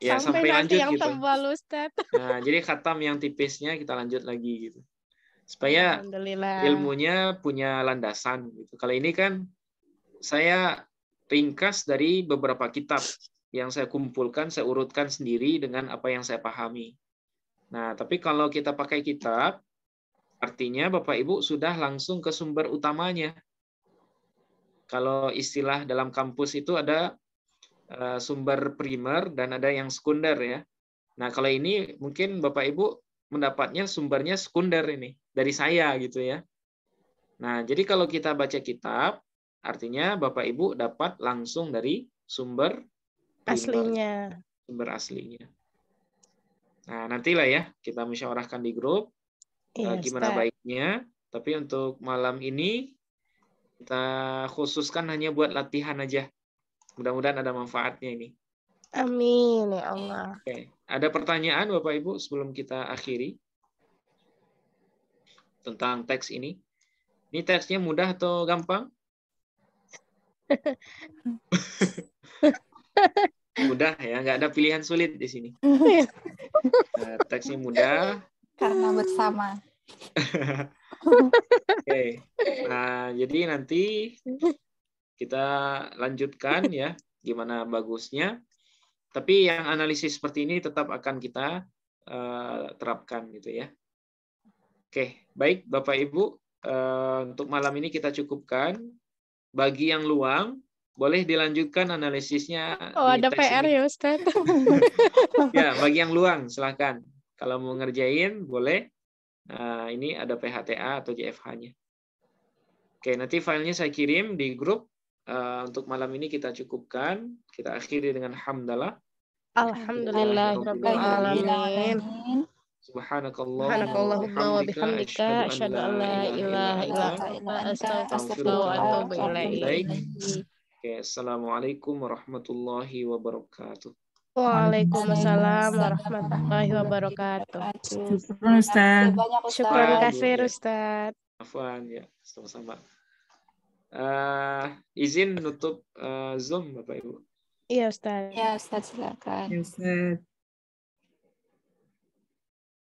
ya Sampai sampai nanti lanjut yang gitu. tebal Ustaz. Nah, jadi khatam yang tipisnya kita lanjut lagi gitu. Supaya Alhamdulillah. ilmunya punya landasan gitu. Kalau ini kan saya ringkas dari beberapa kitab yang saya kumpulkan, saya urutkan sendiri dengan apa yang saya pahami. Nah, tapi kalau kita pakai kitab, artinya Bapak Ibu sudah langsung ke sumber utamanya. Kalau istilah dalam kampus itu ada sumber primer dan ada yang sekunder ya. Nah, kalau ini mungkin Bapak Ibu mendapatnya sumbernya sekunder ini dari saya gitu ya. Nah, jadi kalau kita baca kitab, artinya Bapak Ibu dapat langsung dari sumber primer, Aslinya. sumber aslinya. Nah, nantilah ya kita musyawarahkan di grup Iya, gimana Ustaz. baiknya. Tapi untuk malam ini kita khususkan hanya buat latihan aja. Mudah-mudahan ada manfaatnya ini. Amin ya Allah. Oke. Ada pertanyaan Bapak Ibu sebelum kita akhiri tentang teks ini? Ini teksnya mudah atau gampang? Mudah ya, nggak ada pilihan sulit di sini. Teksnya mudah. Karena bersama. Oke. Nah, jadi nanti kita lanjutkan ya, gimana bagusnya. Tapi yang analisis seperti ini tetap akan kita terapkan gitu ya. Oke, baik Bapak Ibu, untuk malam ini kita cukupkan. Bagi yang luang, boleh dilanjutkan analisisnya Oh, di ada teks PR ini. ya Ustaz. Ya, bagi yang luang silakan. Kalau mau ngerjain boleh. Ini ada PHTA atau JFH-nya. Oke, nanti filenya saya kirim di grup. Untuk malam ini kita cukupkan. Kita akhiri dengan hamdalah. Alhamdulillahirabbil alamin. Subhanakallahumma wa bihamdika asyhadu an la ilaha illa anta astaghfiruka wa atubu ilaik. Oke, assalamualaikum warahmatullahi wabarakatuh. Waalaikumsalam warahmatullahi wabarakatuh. Syukur Ustaz. Syukran Afwan, kasir Bu, ya. Ustaz. Afwan ya, sama-sama. Izin nutup Zoom Bapak Ibu. Iya Ustaz. Ya Ustadz silakan. Ya, Ustaz.